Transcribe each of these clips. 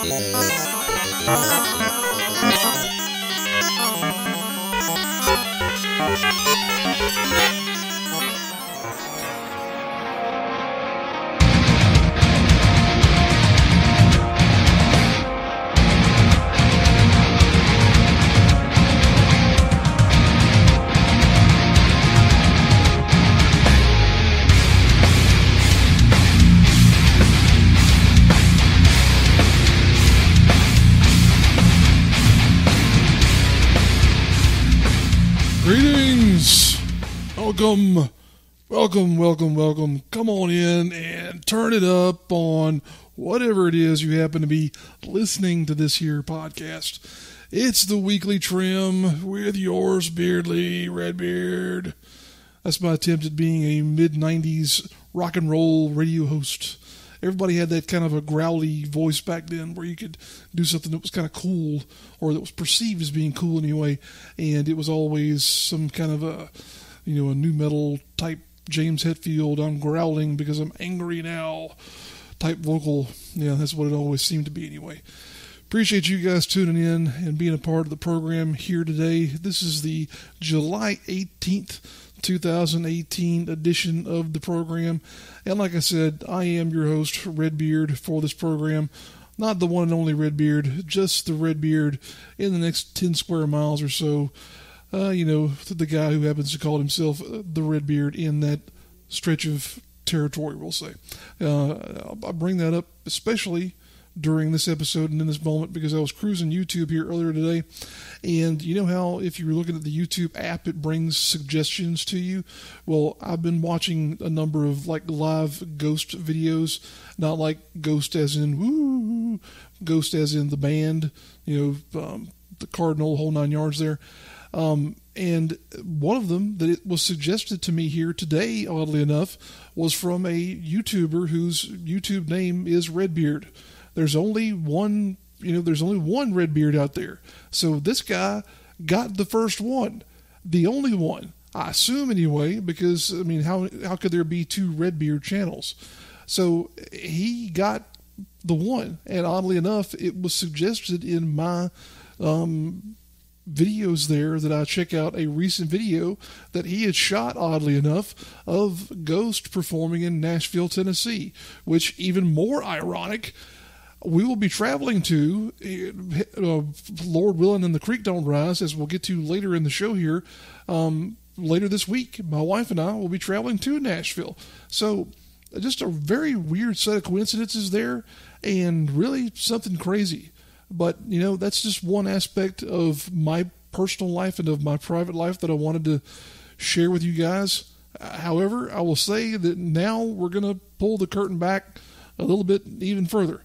Greetings! Welcome. Come on in and turn it up on whatever it is you happen to be listening to this here podcast. It's the Weekly Trim with yours, Beardly Redbeard. That's my attempt at being a mid-90s rock and roll radio host. Everybody had that kind of a growly voice back then where you could do something that was kind of cool, or that was perceived as being cool anyway, and it was always some kind of a new metal type James Hetfield, I'm growling because I'm angry now type vocal. Yeah, that's what it always seemed to be anyway. Appreciate you guys tuning in and being a part of the program here today. This is the July 18th, 2018 edition of the program. And like I said, I am your host, Redbeard, for this program. Not the one and only Redbeard, just the Redbeard in the next 10 square miles or so. The guy who happens to call himself the Redbeard in that stretch of territory, we'll say. I bring that up especially during this episode and in this moment because I was cruising YouTube here earlier today, and you know how if you're looking at the YouTube app it brings suggestions to you? Well, I've been watching a number of like live ghost videos, not like ghost as in woo, ghost as in the band, the Cardinal, whole 9 yards there. And one of them that it was suggested to me here today, oddly enough, was from a YouTuber whose YouTube name is Redbeard. There's only one Redbeard out there. So this guy got the first one, the only one, I assume anyway, because how could there be two Redbeard channels? So he got the one, and oddly enough, it was suggested in my videos there that I check out a recent video that he had shot, oddly enough, of Ghost performing in Nashville, Tennessee, which, even more ironic, we will be traveling to, Lord willing and the creek don't rise, as we'll get to later in the show here, later this week. My wife and I will be traveling to Nashville. So just a very weird set of coincidences there, and really something crazy. But, that's just one aspect of my personal life and of my private life that I wanted to share with you guys. However, I will say that now we're going to pull the curtain back a little bit even further.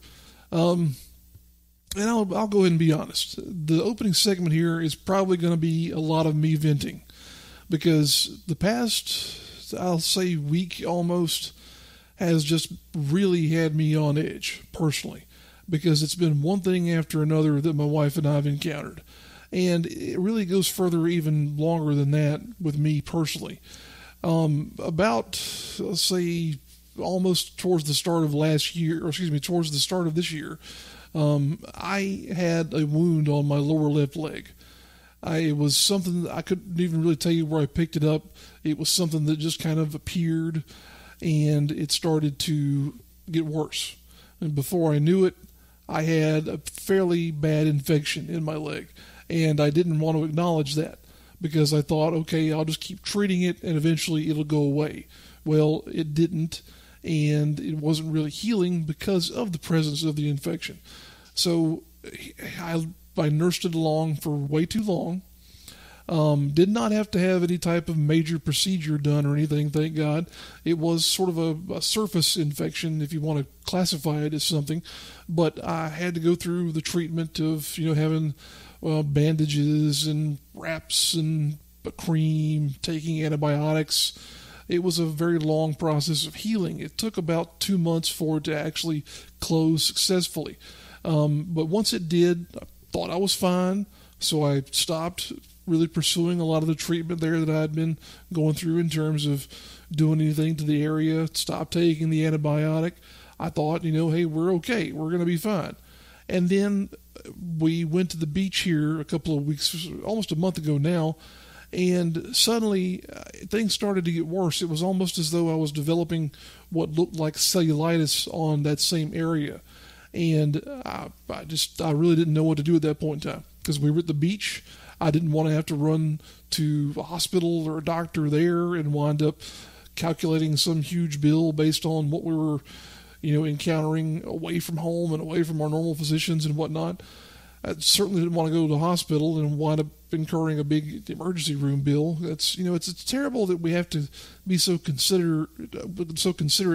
And I'll go ahead and be honest. The opening segment here is probably going to be a lot of me venting, because the past, I'll say week almost, has just really had me on edge personally, because it's been one thing after another that my wife and I have encountered. And it really goes further, even longer than that, with me personally. About, let's say, almost towards the start of towards the start of this year, I had a wound on my lower left leg. It was something that I couldn't even really tell you where I picked it up. It was something that just kind of appeared, and it started to get worse. And before I knew it, I had a fairly bad infection in my leg, and I didn't want to acknowledge that because I thought, okay, I'll just keep treating it and eventually it'll go away. Well, it didn't, and it wasn't really healing because of the presence of the infection. So I nursed it along for way too long. Did not have to have any type of major procedure done or anything, thank God. It was sort of a surface infection, if you want to classify it as something. But I had to go through the treatment of, having bandages and wraps and a cream, taking antibiotics. It was a very long process of healing. It took about 2 months for it to actually close successfully. But once it did, I thought I was fine, so I stopped really pursuing a lot of the treatment there that I had been going through in terms of doing anything to the area, stopped taking the antibiotic. I thought, hey, we're okay. We're going to be fine. And then we went to the beach here a couple of weeks, almost a month ago now, and suddenly things started to get worse. It was almost as though I was developing what looked like cellulitis on that same area. And I really didn't know what to do at that point in time, because we were at the beach. I didn't want to have to run to a hospital or a doctor there and wind up calculating some huge bill based on what we were, encountering away from home and away from our normal physicians and whatnot. I certainly didn't want to go to the hospital and wind up incurring a big emergency room bill. It's terrible that we have to be so considerate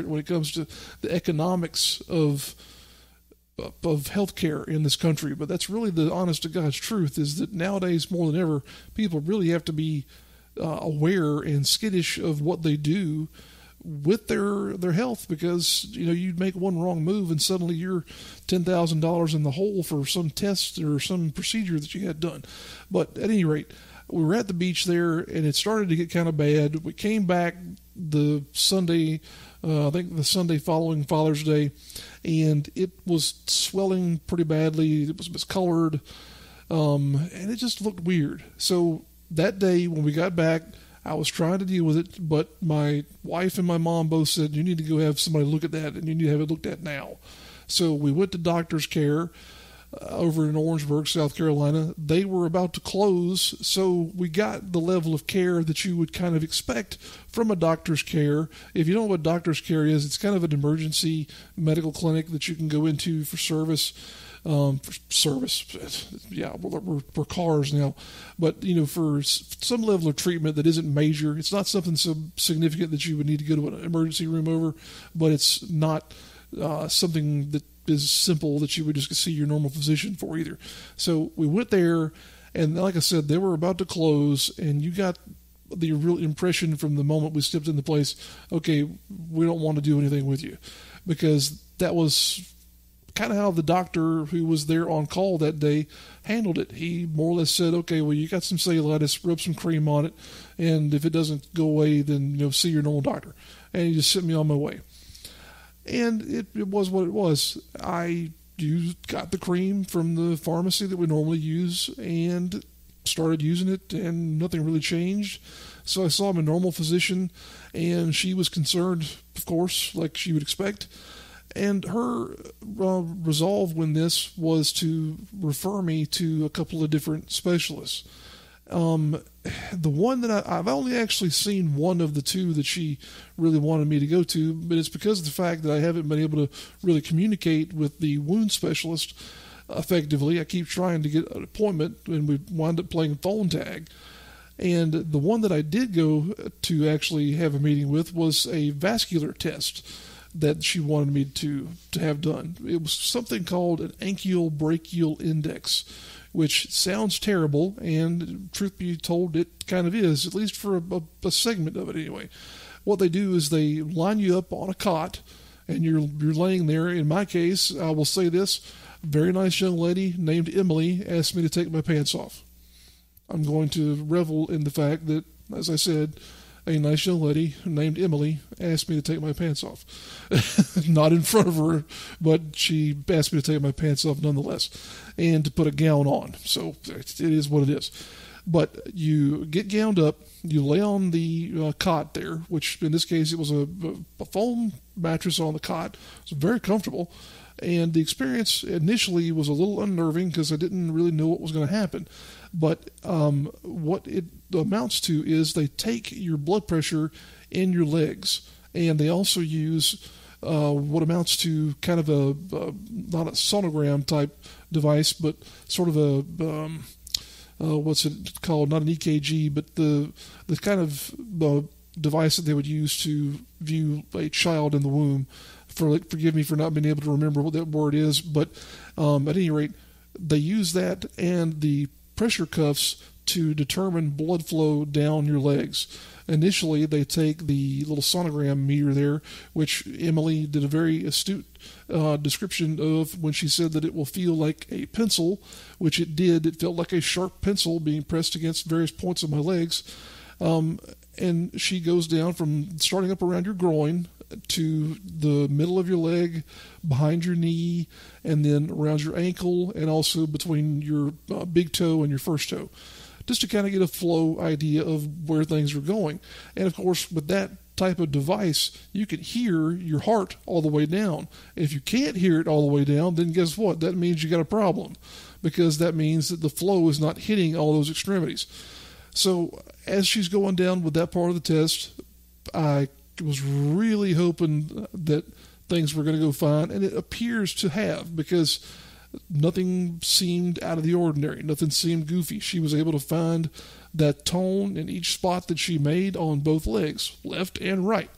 when it comes to the economics of healthcare in this country. But that's really the honest to God's truth, is that nowadays more than ever, people really have to be aware and skittish of what they do with their health, because you'd make one wrong move and suddenly you're $10,000 in the hole for some test or some procedure that you had done. But at any rate, we were at the beach there, and it started to get kind of bad. We came back the Sunday, I think the Sunday following Father's Day, and it was swelling pretty badly. It was miscolored, and it just looked weird. So that day when we got back, I was trying to deal with it, but my wife and my mom both said, you need to go have somebody look at that, and you need to have it looked at now. So we went to Doctor's Care over in Orangeburg, South Carolina. They were about to close, so we got the level of care that you would kind of expect from a doctor's care. If you don't know what doctor's care is, it's kind of an emergency medical clinic that you can go into for service. Yeah, we're cars now, but for some level of treatment that isn't major. It's not something so significant that you would need to go to an emergency room over, but it's not something that is simple that you would just see your normal physician for either. So we went there, and like I said, they were about to close, and you got the real impression from the moment we stepped in the place, okay, we don't want to do anything with you, because that was kind of how the doctor who was there on call that day handled it. He more or less said, okay, well, you got some cellulitis, rub some cream on it, and if it doesn't go away, then see your normal doctor. And he just sent me on my way. And it was what it was. I got the cream from the pharmacy that we normally use and started using it, and nothing really changed. So I saw my normal physician, and she was concerned, of course, like she would expect. And her resolve when this was to refer me to a couple of different specialists. The one that I've only actually seen one of the two that she really wanted me to go to, but it's because of the fact that I haven't been able to really communicate with the wound specialist effectively. I keep trying to get an appointment, and we wind up playing phone tag. And the one that I did go to actually have a meeting with was a vascular test that she wanted me to have done. It was something called an ankle brachial index, which sounds terrible, and truth be told, it kind of is, at least for a segment of it anyway. What they do is they line you up on a cot, and you're laying there. In my case, I will say this, a very nice young lady named Emily asked me to take my pants off. I'm going to revel in the fact that, as I said, a nice young lady named Emily asked me to take my pants off. Not in front of her, but she asked me to take my pants off nonetheless, and to put a gown on. So it is what it is. But you get gowned up, you lay on the cot there, which in this case it was a foam mattress on the cot. It was very comfortable. And the experience initially was a little unnerving because I didn't really know what was going to happen. But what it amounts to is they take your blood pressure in your legs, and they also use what amounts to kind of not a sonogram type device, but sort of a what's it called? Not an EKG, but the kind of device that they would use to view a child in the womb. Forgive me for not being able to remember what that word is, but at any rate, they use that and the pressure cuffs to determine blood flow down your legs. Initially, they take the little sonogram meter there, which Emily did a very astute description of when she said that it will feel like a pencil, which it did. It felt like a sharp pencil being pressed against various points of my legs. And she goes down from starting up around your groin to the middle of your leg, behind your knee, and then around your ankle, and also between your big toe and your first toe, just to kind of get a flow idea of where things are going. And of course, with that type of device, you can hear your heart all the way down. If you can't hear it all the way down, then guess what? That means you got a problem, because that means that the flow is not hitting all those extremities. So as she's going down with that part of the test, I was really hoping that things were going to go fine, and it appears to have, because nothing seemed out of the ordinary. Nothing seemed goofy. She was able to find that tone in each spot that she made on both legs, left and right.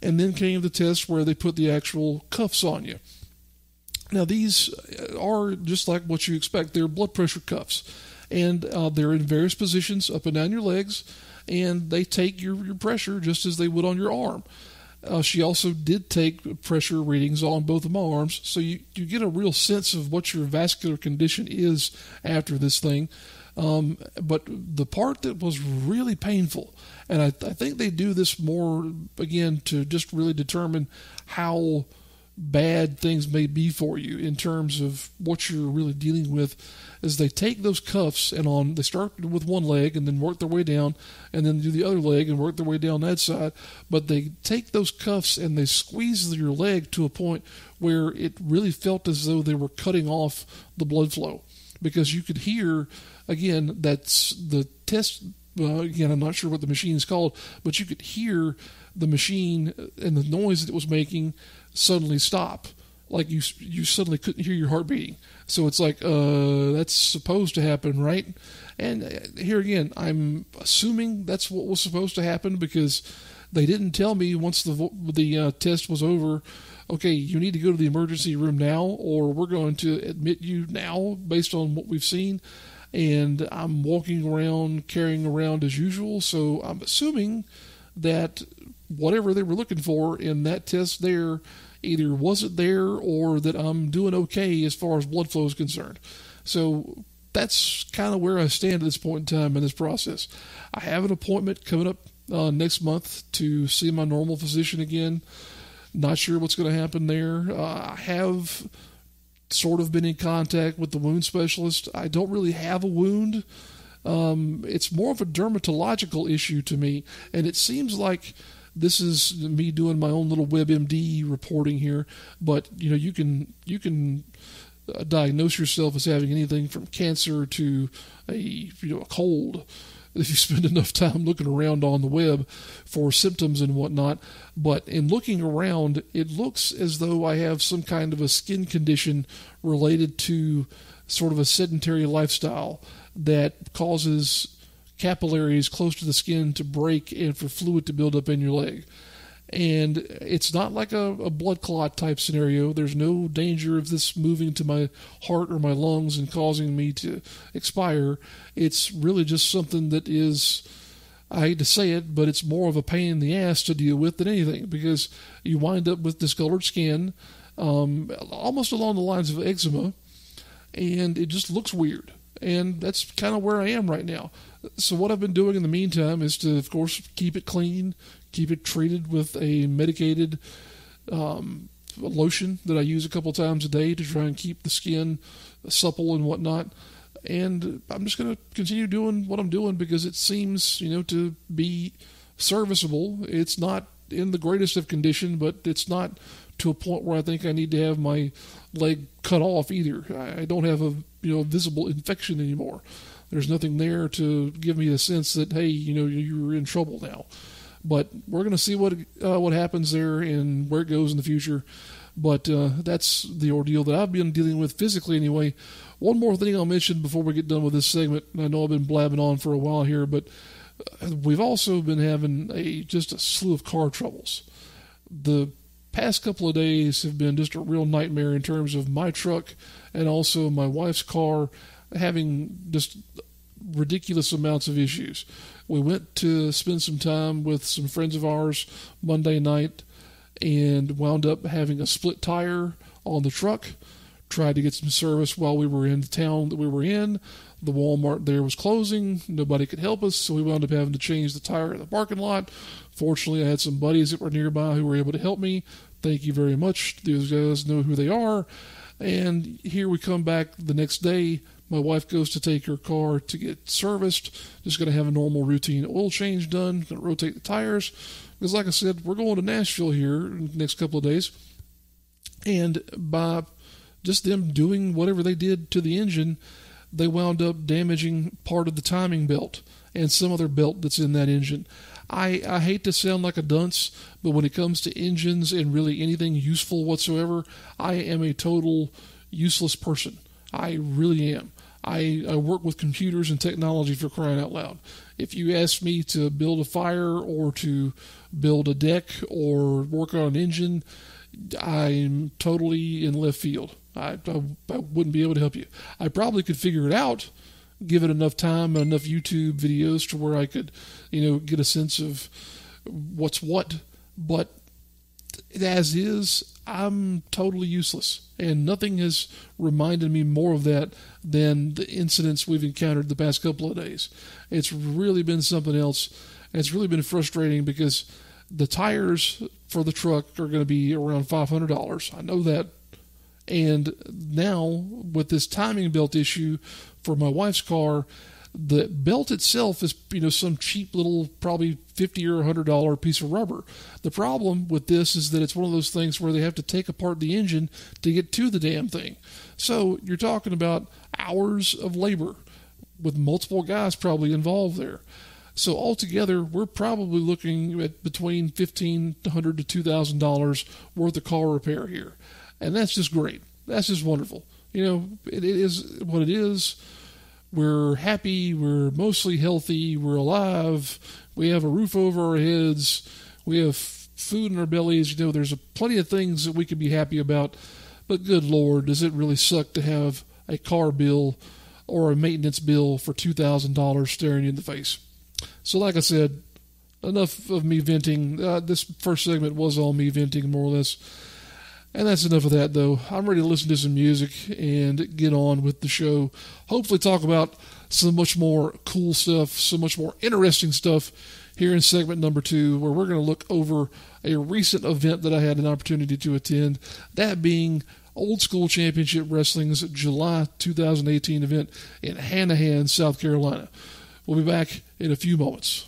And then came the test where they put the actual cuffs on you. Now, these are just like what you expect. They're blood pressure cuffs. And they're in various positions up and down your legs, and they take your pressure just as they would on your arm. She also did take pressure readings on both of my arms, so you get a real sense of what your vascular condition is after this thing. But the part that was really painful, and I think they do this more, again, to just really determine how bad things may be for you in terms of what you're really dealing with, is they take those cuffs and they start with one leg and then work their way down, and then do the other leg and work their way down that side. But they take those cuffs and they squeeze your leg to a point where it really felt as though they were cutting off the blood flow, because you could hear, again, that's the test. Again, I'm not sure what the machine is called, but you could hear the machine and the noise that it was making suddenly stop. Like you suddenly couldn't hear your heart beating. So it's like, that's supposed to happen, right? And here again, I'm assuming that's what was supposed to happen, because they didn't tell me once the test was over, okay, you need to go to the emergency room now, or we're going to admit you now based on what we've seen. And I'm walking around, carrying around as usual, so I'm assuming that whatever they were looking for in that test there either wasn't there, or that I'm doing okay as far as blood flow is concerned. So that's kind of where I stand at this point in time in this process. I have an appointment coming up next month to see my normal physician again. Not sure what's going to happen there. I have sort of been in contact with the wound specialist. I don't really have a wound. It's more of a dermatological issue to me, and it seems like this is me doing my own little WebMD reporting here, but you can diagnose yourself as having anything from cancer to a cold if you spend enough time looking around on the web for symptoms and whatnot. But in looking around, it looks as though I have some kind of a skin condition related to sort of a sedentary lifestyle that causes capillaries close to the skin to break and for fluid to build up in your leg. And it's not like a blood clot type scenario. There's no danger of this moving to my heart or my lungs and causing me to expire. It's really just something that is, I hate to say it, but it's more of a pain in the ass to deal with than anything, because you wind up with discolored skin, almost along the lines of eczema, and it just looks weird. And that's kind of where I am right now. So what I've been doing in the meantime is to, of course, keep it clean, keep it treated with a medicated lotion that I use a couple times a day to try and keep the skin supple and whatnot. And I'm just going to continue doing what I'm doing because it seems, to be serviceable. It's not in the greatest of condition, but it's not to a point where I think I need to have my leg cut off either. I don't have a visible infection anymore. There's nothing there to give me a sense that, hey, you're in trouble now. But we're going to see what happens there and where it goes in the future. But that's the ordeal that I've been dealing with physically anyway. One more thing I'll mention before we get done with this segment. I know I've been blabbing on for a while here, but we've also been having just a slew of car troubles. The past couple of days have been just a real nightmare in terms of my truck and also my wife's car having just ridiculous amounts of issues. We went to spend some time with some friends of ours Monday night and wound up having a split tire on the truck. tried to get some service while we were in the town that we were in. The Walmart there was closing. Nobody could help us, so we wound up having to change the tire in the parking lot. Fortunately, I had some buddies that were nearby who were able to help me. Thank you very much. Those guys know who they are. And here we come back the next day. My wife goes to take her car to get serviced. Just going to have a normal routine oil change done. Going to rotate the tires. Because like I said, we're going to Nashville here in the next couple of days. And by just them doing whatever they did to the engine, they wound up damaging part of the timing belt and some other belt that's in that engine. I hate to sound like a dunce, but when it comes to engines and really anything useful whatsoever, I am a total useless person. I really am. I work with computers and technology, for crying out loud. If you ask me to build a fire or to build a deck or work on an engine, I'm totally in left field. I wouldn't be able to help you. I probably could figure it out, give it enough time and enough YouTube videos to where I could, get a sense of what's what. But as is, I'm totally useless. And nothing has reminded me more of that than the incidents we've encountered the past couple of days. It's really been something else. And it's really been frustrating because the tires for the truck are going to be around $500. I know that. And now, with this timing belt issue for my wife's car, the belt itself is, some cheap little, probably $50 or $100 piece of rubber. The problem with this is that it's one of those things where they have to take apart the engine to get to the damn thing. So you're talking about hours of labor with multiple guys probably involved there. So altogether, we're probably looking at between $1,500 to $2,000 worth of car repair here. And that's just great. That's just wonderful. It is what it is. We're happy. We're mostly healthy. We're alive. We have a roof over our heads. We have food in our bellies. There's plenty of things that we could be happy about. But good Lord, does it really suck to have a car bill or a maintenance bill for $2,000 staring you in the face? So like I said, enough of me venting. This first segment was all me venting, more or less. And that's enough of that, though. I'm ready to listen to some music and get on with the show. Hopefully talk about some much more cool stuff, some much more interesting stuff here in segment number 2, where we're going to look over a recent event that I had an opportunity to attend, that being Old School Championship Wrestling's July 2018 event in Hanahan, South Carolina. We'll be back in a few moments.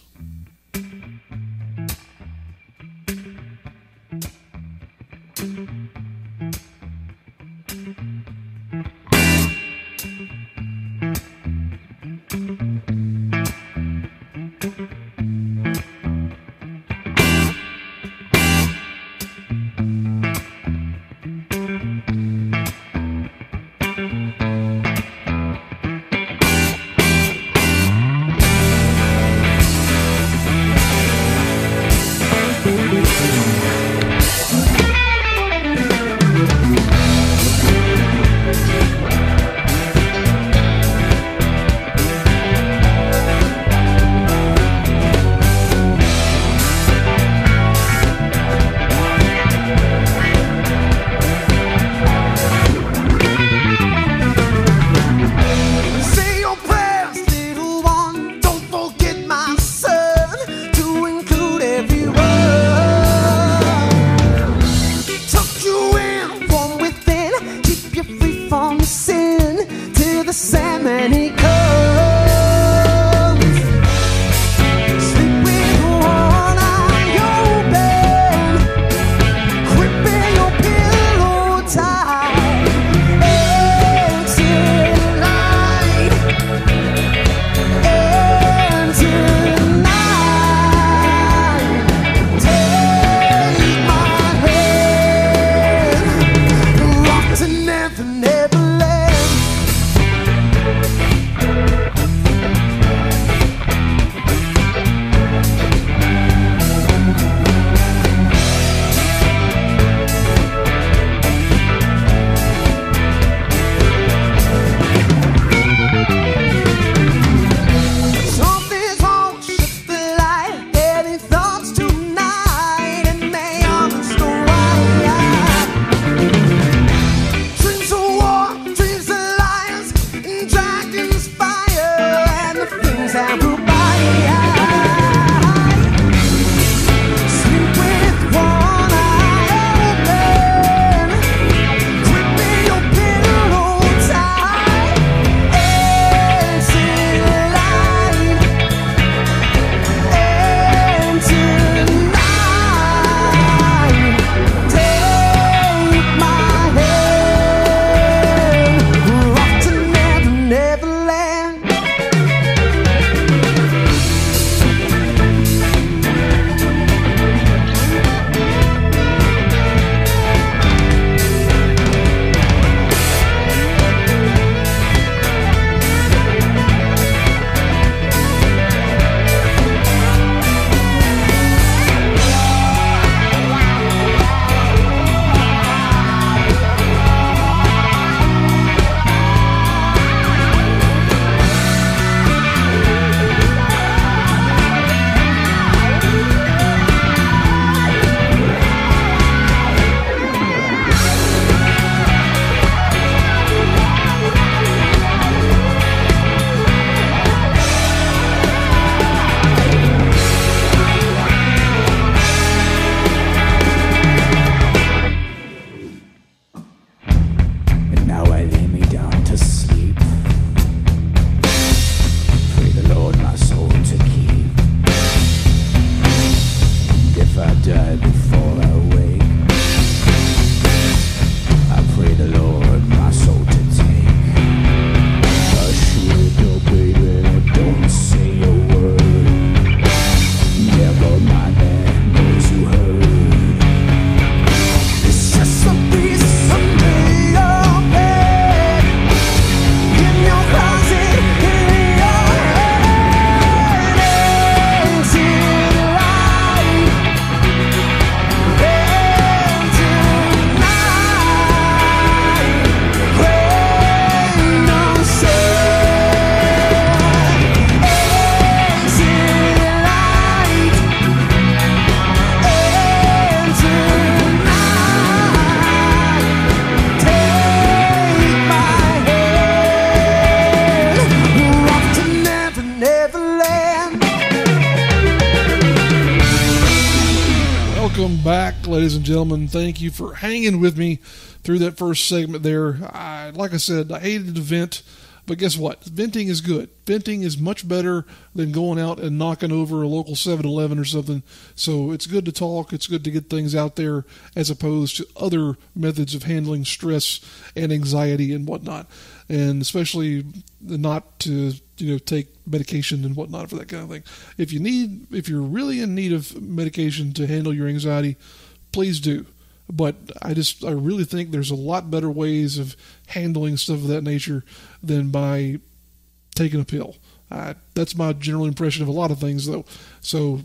Welcome back, ladies and gentlemen. Thank you for hanging with me through that first segment there. Like I said, I hated to vent, but guess what? Venting is good. Venting is much better than going out and knocking over a local 7-Eleven or something. So it's good to talk. It's good to get things out there as opposed to other methods of handling stress and anxiety and whatnot. And especially not to take medication and whatnot for that kind of thing. If you're really in need of medication to handle your anxiety, please do. But I really think there's a lot better ways of handling stuff of that nature than by taking a pill. That's my general impression of a lot of things, though. So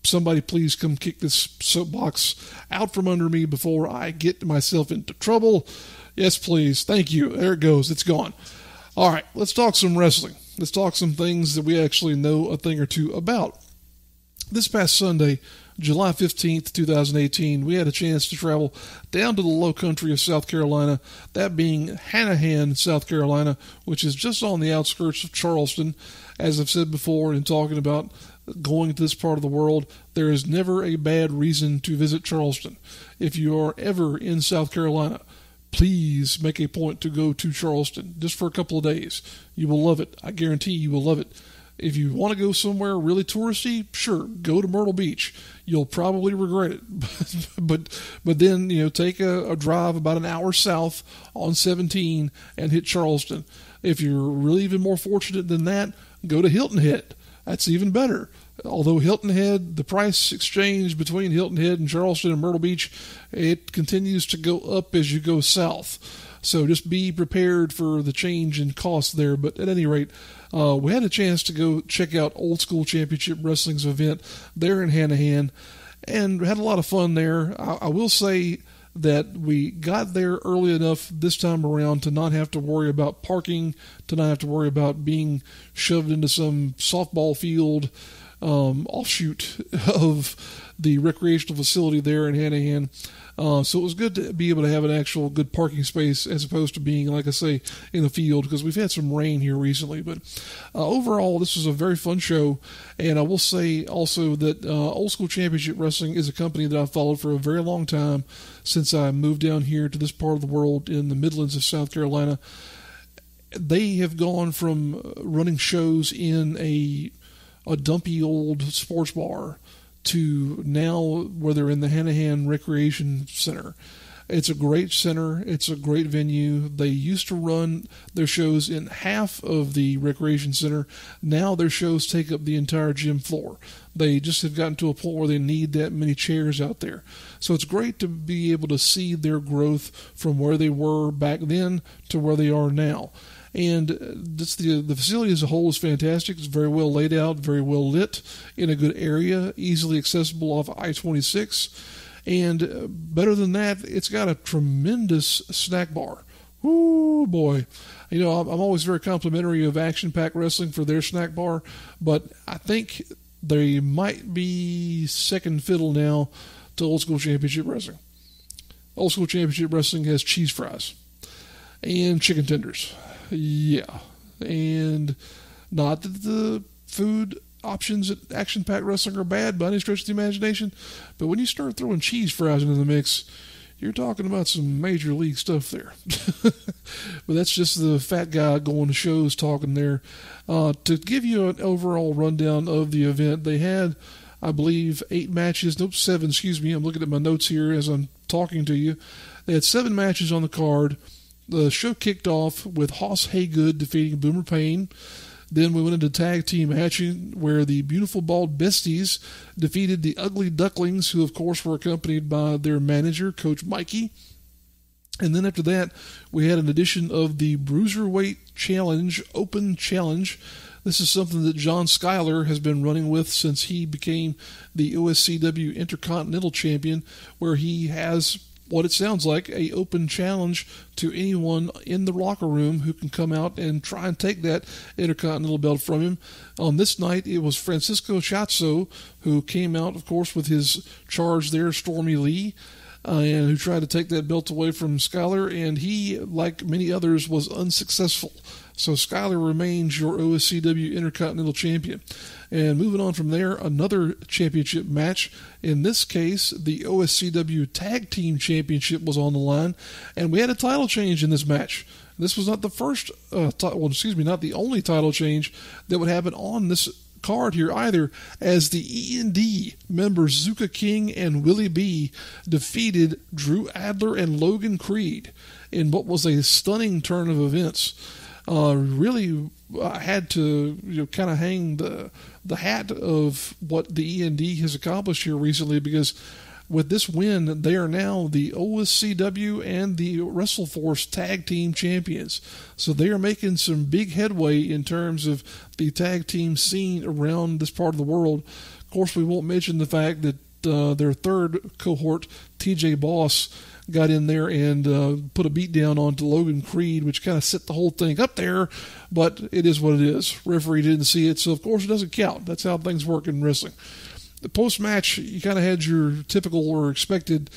somebody please come kick this soapbox out from under me before I get myself into trouble. Yes, please. Thank you. There it goes. It's gone. All right, let's talk some wrestling. Let's talk some things that we actually know a thing or two about. This past Sunday, July 15th, 2018, we had a chance to travel down to the low country of South Carolina, that being Hanahan, South Carolina, which is just on the outskirts of Charleston. As I've said before in talking about going to this part of the world, there is never a bad reason to visit Charleston. If you are ever in South Carolina, please make a point to go to Charleston just for a couple of days. You will love it. I guarantee you will love it. If you want to go somewhere really touristy, sure, go to Myrtle Beach. You'll probably regret it. but then, take a drive about an hour south on 17 and hit Charleston. If you're really even more fortunate than that, go to Hilton Head. That's even better. Although Hilton Head, the price exchange between Hilton Head and Charleston and Myrtle Beach, it continues to go up as you go south. So just be prepared for the change in cost there. But at any rate, we had a chance to go check out Old School Championship Wrestling's event there in Hanahan, and had a lot of fun there. I will say that we got there early enough this time around to not have to worry about parking, to not have to worry about being shoved into some softball field offshoot of the recreational facility there in Hanahan. So it was good to be able to have an actual good parking space as opposed to being, like I say, in the field, because we've had some rain here recently. But overall, this was a very fun show. And I will say also that Old School Championship Wrestling is a company that I've followed for a very long time, since I moved down here to this part of the world in the Midlands of South Carolina. They have gone from running shows in a dumpy old sports bar to now where they're in the Hanahan Recreation Center. It's a great center. It's a great venue. They used to run their shows in half of the recreation center. Now their shows take up the entire gym floor. They just have gotten to a point where they need that many chairs out there. So it's great to be able to see their growth from where they were back then to where they are now. And the facility as a whole is fantastic. It's very well laid out, very well lit, in a good area, easily accessible off I-26. And better than that, it's got a tremendous snack bar. Ooh, boy. I'm always very complimentary of Action Pack Wrestling for their snack bar, but I think they might be second fiddle now to Old School Championship Wrestling. Old School Championship Wrestling has cheese fries and chicken tenders. Yeah, and not that the food options at Action Pack Wrestling are bad by any stretch of the imagination, but when you start throwing cheese fries into the mix, you're talking about some major league stuff there. But that's just the fat guy going to shows talking there. To give you an overall rundown of the event, they had, I believe, 7, excuse me. I'm looking at my notes here as I'm talking to you. They had 7 matches on the card. The show kicked off with Hoss Haygood defeating Boomer Payne. Then we went into tag team action where the Beautiful Bald Besties defeated the Ugly Ducklings, who of course were accompanied by their manager, Coach Mikey. And then after that, we had an edition of the Bruiserweight Challenge, Open Challenge. This is something that John Schuyler has been running with since he became the OSCW Intercontinental Champion, where he has what it sounds like, a open challenge to anyone in the locker room who can come out and try and take that Intercontinental belt from him. On this night, it was Francisco Chatso who came out, of course, with his charge there, Stormy Lee. and who tried to take that belt away from Skylar, and he, like many others, was unsuccessful. So Skylar remains your OSCW Intercontinental Champion. And moving on from there, another championship match. In this case, the OSCW Tag Team Championship was on the line, and we had a title change in this match. This was not the first, not the only title change that would happen on this card here either, as the E&D members Zuka King and Willie B defeated Drew Adler and Logan Creed in what was a stunning turn of events. Really had to kind of hang the hat of what the E&D has accomplished here recently, because with this win, they are now the OSCW and the WrestleForce Tag Team Champions. So they are making some big headway in terms of the tag team scene around this part of the world. Of course, we won't mention the fact that their third cohort, TJ Boss, got in there and put a beat down onto Logan Creed, which kind of set the whole thing up there, but it is what it is. Referee didn't see it, so of course it doesn't count. That's how things work in wrestling. The post-match, you kind of had your typical or expected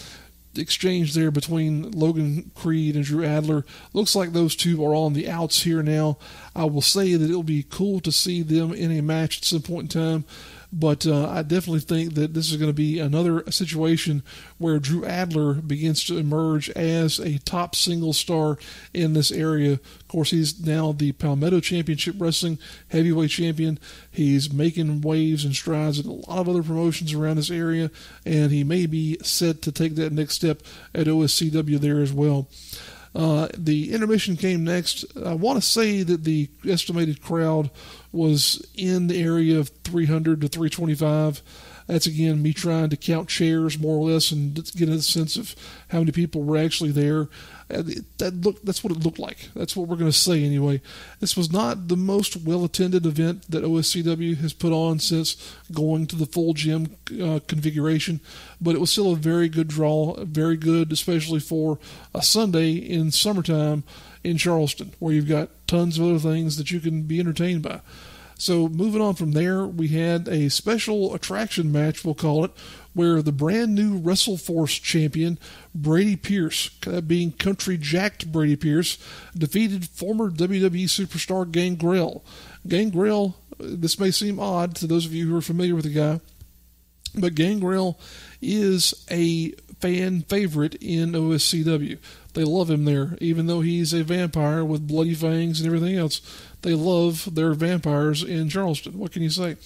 exchange there between Logan Creed and Drew Adler. Looks like those two are on the outs here now. I will say that it'll be cool to see them in a match at some point in time, but I definitely think that this is going to be another situation where Drew Adler begins to emerge as a top single star in this area. Of course, he's now the Palmetto Championship Wrestling Heavyweight Champion. He's making waves and strides in a lot of other promotions around this area, and he may be set to take that next step at OSCW there as well. The intermission came next. I want to say that the estimated crowd was in the area of 300 to 325. That's, again, me trying to count chairs more or less and get a sense of how many people were actually there. That's what it looked like. That's what we're going to say anyway. This was not the most well-attended event that OSCW has put on since going to the full gym configuration, but it was still a very good draw, very good, especially for a Sunday in summertime in Charleston, where you've got tons of other things that you can be entertained by. So moving on from there, we had a special attraction match, we'll call it, where the brand new WrestleForce champion, Brady Pierce, that being country jacked Brady Pierce, defeated former WWE superstar Gangrel. Gangrel, this may seem odd to those of you who are familiar with the guy, but Gangrel is a fan favorite in OSCW. They love him there, even though he's a vampire with bloody fangs and everything else. They love their vampires in Charleston. What can you say?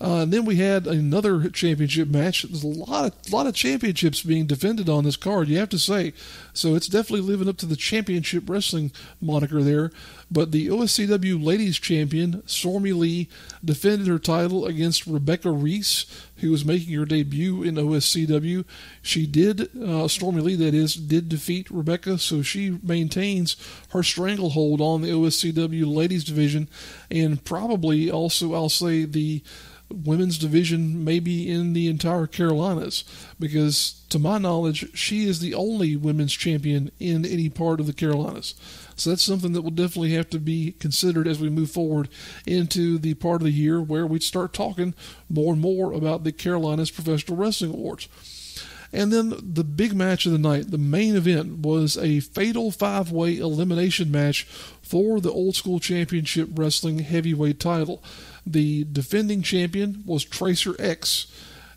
And then we had another championship match. There's a lot of championships being defended on this card, you have to say. So it's definitely living up to the championship wrestling moniker there. But the OSCW Ladies Champion, Stormy Lee, defended her title against Rebecca Reese, who was making her debut in OSCW. She did, Stormy Lee that is, did defeat Rebecca, so she maintains her stranglehold on the OSCW Ladies Division, and probably also, I'll say, the women's division maybe in the entire Carolinas, because to my knowledge she is the only women's champion in any part of the Carolinas. So that's something that will definitely have to be considered as we move forward into the part of the year where we start talking more and more about the Carolinas Professional Wrestling Awards. And then the big match of the night, the main event, was a fatal 5-way elimination match for the Old School Championship Wrestling Heavyweight title. The defending champion was Tracer X,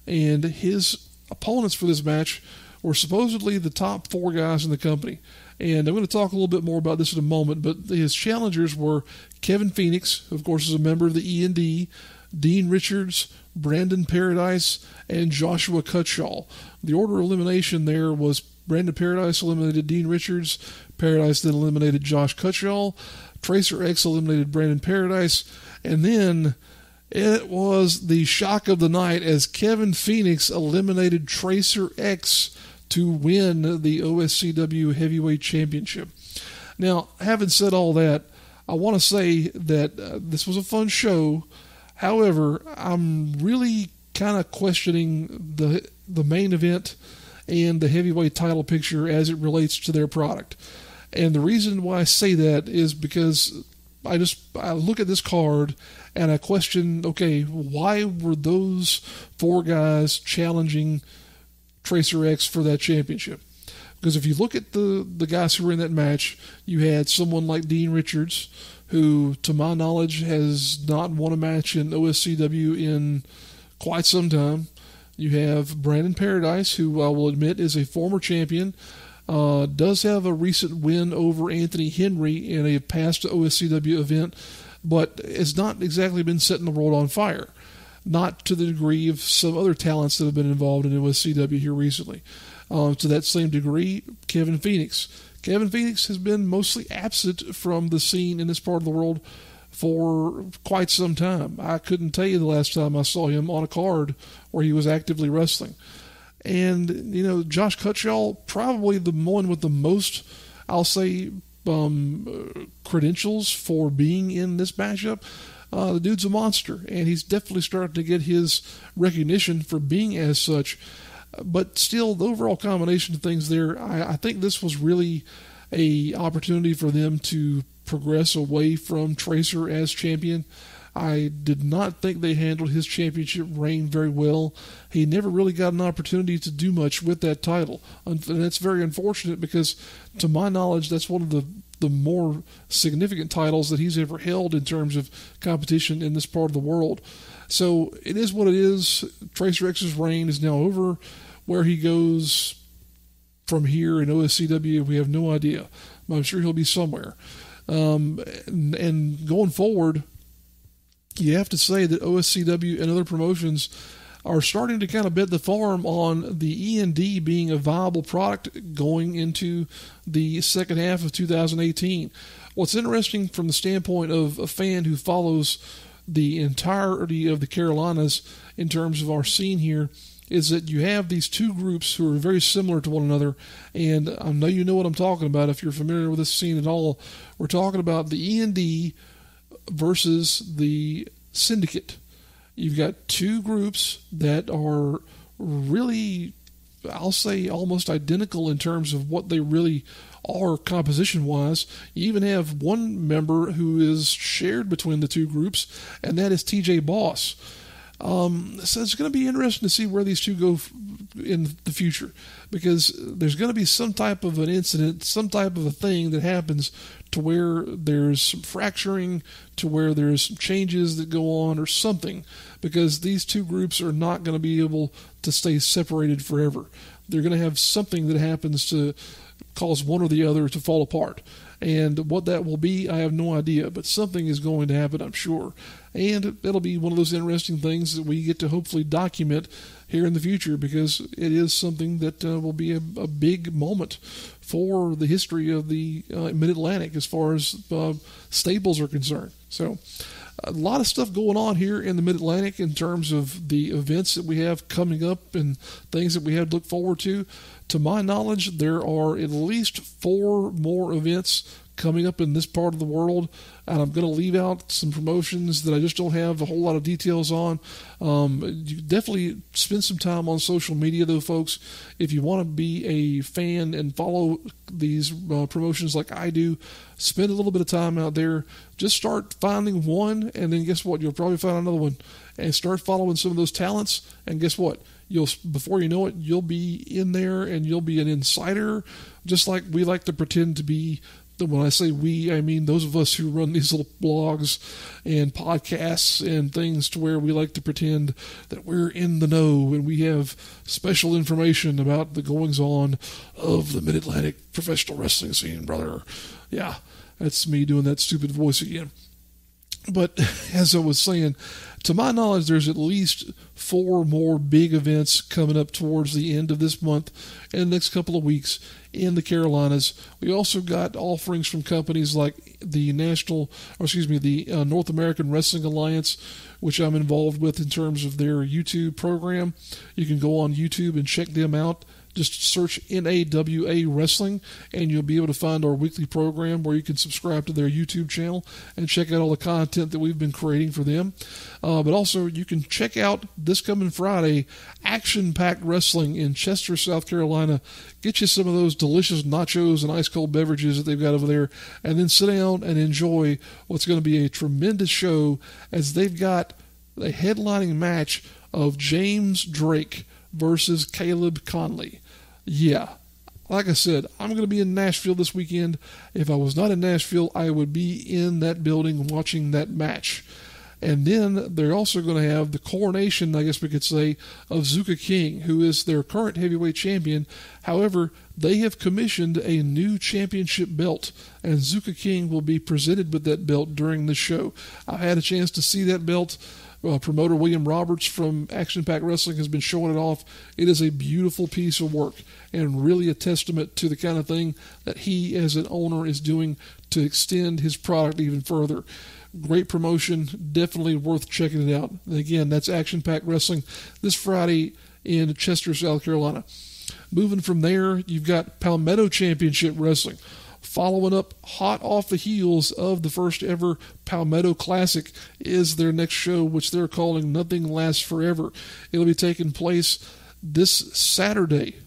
and his opponents for this match were supposedly the top 4 guys in the company. And I'm going to talk a little bit more about this in a moment, but his challengers were Kevin Phoenix, who of course is a member of the E&D, Dean Richards, Brandon Paradise, and Joshua Cutshaw. The order of elimination there was Brandon Paradise eliminated Dean Richards, Paradise then eliminated Josh Cutshaw, Tracer X eliminated Brandon Paradise, and then it was the shock of the night as Kevin Phoenix eliminated Tracer X to win the OSCW Heavyweight Championship. Now, having said all that, I want to say that this was a fun show. However, I'm really kind of questioning the main event and the heavyweight title picture as it relates to their product. And the reason why I say that is because I look at this card and I question, okay, why were those 4 guys challenging Tracer X for that championship. Because if you look at the guys who were in that match, you had someone like Dean Richards, who, to my knowledge, has not won a match in OSCW in quite some time. You have Brandon Paradise, who I will admit is a former champion, does have a recent win over Anthony Henry in a past OSCW event, but has not exactly been setting the world on fire. Not to the degree of some other talents that have been involved in OSCW here recently. To that same degree, Kevin Phoenix. Kevin Phoenix has been mostly absent from the scene in this part of the world for quite some time. I couldn't tell you the last time I saw him on a card where he was actively wrestling. And, Josh Cutshall, probably the one with the most, I'll say, credentials for being in this matchup. The dude's a monster, and he's definitely starting to get his recognition for being as such. But still, the overall combination of things there, I think this was really a opportunity for them to progress away from Tracer as champion. I did not think they handled his championship reign very well. He never really got an opportunity to do much with that title. And that's very unfortunate because, to my knowledge, that's one of the more significant titles that he's ever held in terms of competition in this part of the world. So it is what it is. Tracer X's reign is now over. Where he goes from here in OSCW, we have no idea. I'm sure he'll be somewhere. And going forward, you have to say that OSCW and other promotions are starting to kind of bet the farm on the E&D being a viable product going into the second half of 2018. What's interesting from the standpoint of a fan who follows the entirety of the Carolinas in terms of our scene here is that you have these two groups who are very similar to one another, and I know you know what I'm talking about if you're familiar with this scene at all. We're talking about the E&D versus the Syndicate. You've got two groups that are really, I'll say, almost identical in terms of what they really are composition-wise. You even have one member who is shared between the two groups, and that is TJ Boss. So it's going to be interesting to see where these two go in the future, because there's going to be some type of an incident, some type of a thing that happens to where there's some fracturing, to where there's some changes that go on or something, because these two groups are not going to be able to stay separated forever. They're going to have something that happens to cause one or the other to fall apart. And what that will be, I have no idea, but something is going to happen, I'm sure. And it'll be one of those interesting things that we get to hopefully document here in the future, because it is something that will be a big moment for the history of the Mid-Atlantic as far as stables are concerned. So a lot of stuff going on here in the Mid-Atlantic in terms of the events that we have coming up and things that we have to look forward to. To my knowledge, there are at least 4 more events coming up in this part of the world, and I'm going to leave out some promotions that I just don't have a whole lot of details on. You definitely spend some time on social media, though, folks. If you want to be a fan and follow these promotions like I do, spend a little bit of time out there. Just start finding one, and then guess what? You'll probably find another one, and start following some of those talents, and guess what? Before you know it, you'll be in there, and you'll be an insider, just like we like to pretend to be. When I say we, I mean those of us who run these little blogs and podcasts and things, to where we like to pretend that we're in the know and we have special information about the goings-on of the Mid-Atlantic professional wrestling scene, brother. Yeah, that's me doing that stupid voice again. But as I was saying, to my knowledge, there's at least 4 more big events coming up towards the end of this month and the next couple of weeks in the Carolinas. We also got offerings from companies like the North American Wrestling Alliance, which I'm involved with in terms of their YouTube program. You can go on YouTube and check them out. Just search NAWA Wrestling, and you'll be able to find our weekly program where you can subscribe to their YouTube channel and check out all the content that we've been creating for them. But also, you can check out this coming Friday, Action Packed Wrestling in Chester, South Carolina. Get you some of those delicious nachos and ice-cold beverages that they've got over there, and then sit down and enjoy what's going to be a tremendous show, as they've got a headlining match of James Drake versus Caleb Conley. Yeah, like I said, I'm going to be in Nashville this weekend. If I was not in Nashville, I would be in that building watching that match. And then they're also going to have the coronation, I guess we could say, of Zuka King, who is their current heavyweight champion. However, they have commissioned a new championship belt, and Zuka King will be presented with that belt during the show. I've had a chance to see that belt. Promoter William Roberts from Action Pack Wrestling has been showing it off. It is a beautiful piece of work and really a testament to the kind of thing that he as an owner is doing to extend his product even further. Great promotion, definitely worth checking it out. And again, that's Action Pack Wrestling this Friday in Chester, South Carolina. Moving from there, you've got Palmetto Championship Wrestling. Following up hot off the heels of the first ever Palmetto Classic is their next show, which they're calling Nothing Lasts Forever. It'll be taking place this Saturday,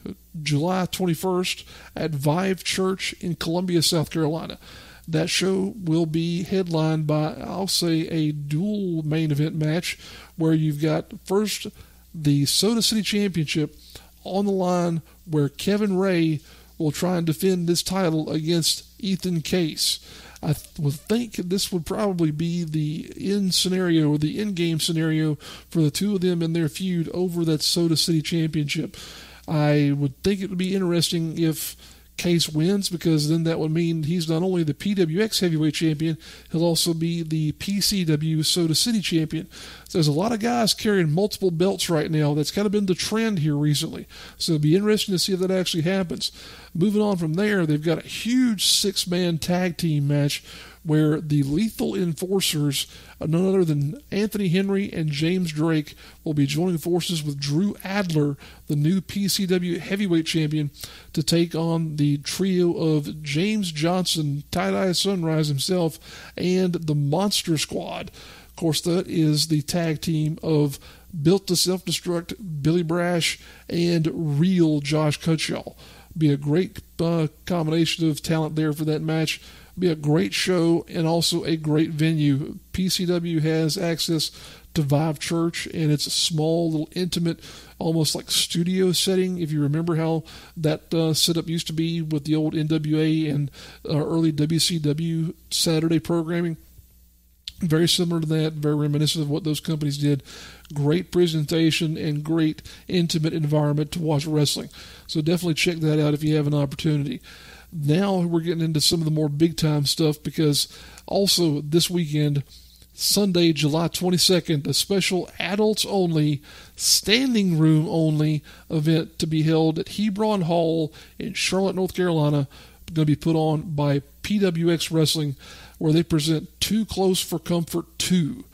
July 21st, at Vive Church in Columbia, South Carolina. That show will be headlined by, I'll say, a dual main event match where you've got first the Soda City Championship on the line, where Kevin Ray will try and defend this title against Ethan Case. I would think this would probably be the end scenario, or the end game scenario, for the two of them in their feud over that Soda City Championship. I would think it would be interesting if Case wins, because then that would mean he's not only the PWX heavyweight champion, he'll also be the PCW Soda City champion. So there's a lot of guys carrying multiple belts right now. That's kind of been the trend here recently. So it'll be interesting to see if that actually happens. Moving on from there, they've got a huge 6-man tag team match where the Lethal Enforcers, none other than Anthony Henry and James Drake, will be joining forces with Drew Adler, the new PCW heavyweight champion, to take on the trio of James Johnson, Tie-Dye Sunrise himself, and the Monster Squad. Of course, that is the tag team of Built to Self-Destruct, Billy Brash, and Real Josh Cutshaw. Be a great combination of talent there for that match. Be a great show and also a great venue. PCW has access to Vive Church, and it's a small, little intimate, almost like studio setting. If you remember how that setup used to be with the old NWA and early WCW Saturday programming. Very similar to that, very reminiscent of what those companies did. Great presentation and great intimate environment to watch wrestling. So definitely check that out if you have an opportunity. Now we're getting into some of the more big-time stuff, because also this weekend, Sunday, July 22nd, a special adults-only, standing-room-only event to be held at Hebron Hall in Charlotte, North Carolina, going to be put on by PWX Wrestling, where they present Too Close for Comfort 2,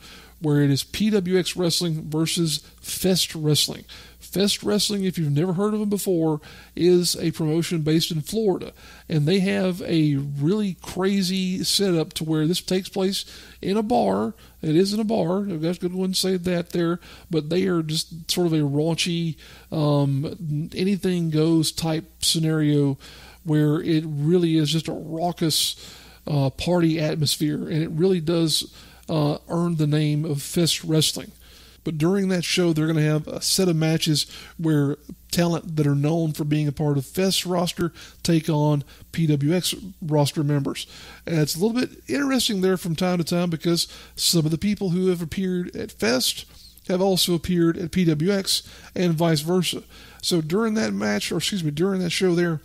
where it is PWX Wrestling versus Fest Wrestling. Fest Wrestling, if you've never heard of them before, is a promotion based in Florida, and they have a really crazy setup to where this takes place in a bar. It is in a bar. I guess I wouldn't say that there, but they are just sort of a raunchy, anything goes type scenario where it really is just a raucous party atmosphere, and it really does earn the name of Fest Wrestling. But during that show, they're going to have a set of matches where talent that are known for being a part of Fest roster take on PWX roster members. And it's a little bit interesting there from time to time, because some of the people who have appeared at Fest have also appeared at PWX and vice versa. So during that match, during that show there,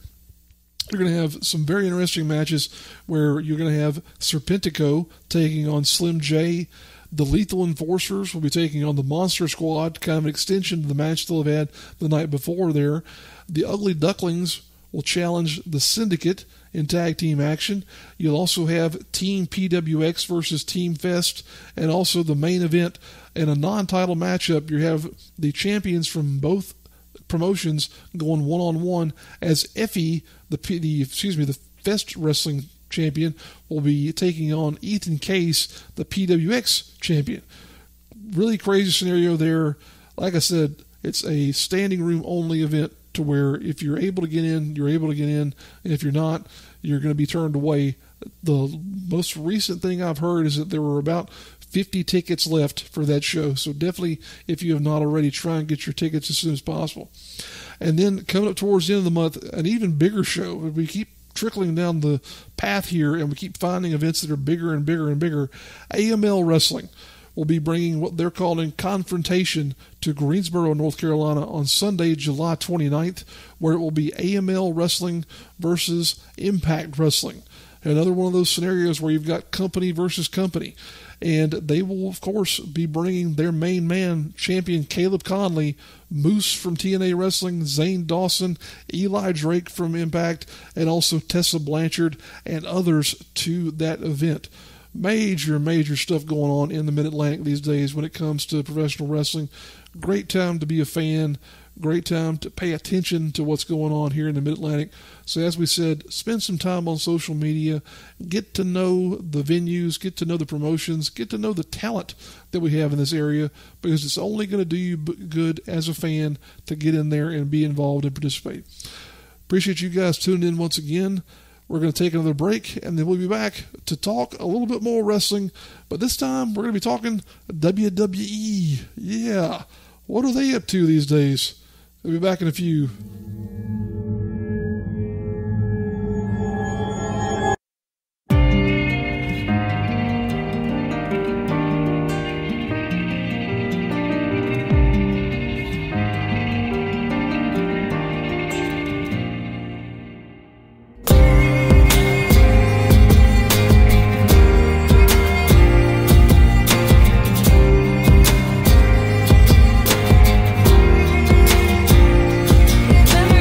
you're going to have some very interesting matches where you're going to have Serpentico taking on Slim J. The Lethal Enforcers will be taking on the Monster Squad, kind of an extension to the match they'll have had the night before there. The Ugly Ducklings will challenge the Syndicate in tag team action. You'll also have Team PWX versus Team Fest, and also the main event in a non-title matchup. You have the champions from both promotions going one-on-one, as Effie, the Fest Wrestling champion, will be taking on Ethan Case, the PWX champion. Really crazy scenario there. Like I said, it's a standing room only event, to where if you're able to get in, you're able to get in, and if you're not, you're going to be turned away. The most recent thing I've heard is that there were about 50 tickets left for that show. So definitely, if you have not already, try and get your tickets as soon as possible. And then coming up towards the end of the month, an even bigger show. We keep trickling down the path here, and we keep finding events that are bigger and bigger and bigger. AML Wrestling will be bringing what they're calling Confrontation to Greensboro, North Carolina on Sunday, July 29th, where it will be AML Wrestling versus Impact Wrestling. Another one of those scenarios where you've got company versus company. And they will, of course, be bringing their main man, champion Caleb Conley, Moose from TNA Wrestling, Zane Dawson, Eli Drake from Impact, and also Tessa Blanchard and others to that event. Major stuff going on in the Mid-Atlantic these days when it comes to professional wrestling. Great time to be a fan. Great time to pay attention to what's going on here in the Mid-Atlantic. So as we said, spend some time on social media. Get to know the venues. Get to know the promotions. Get to know the talent that we have in this area, because it's only going to do you good as a fan to get in there and be involved and participate. Appreciate you guys tuning in once again. We're going to take another break, and then we'll be back to talk a little bit more wrestling. But this time, we're going to be talking WWE. Yeah. What are they up to these days? We'll be back in a few. Memories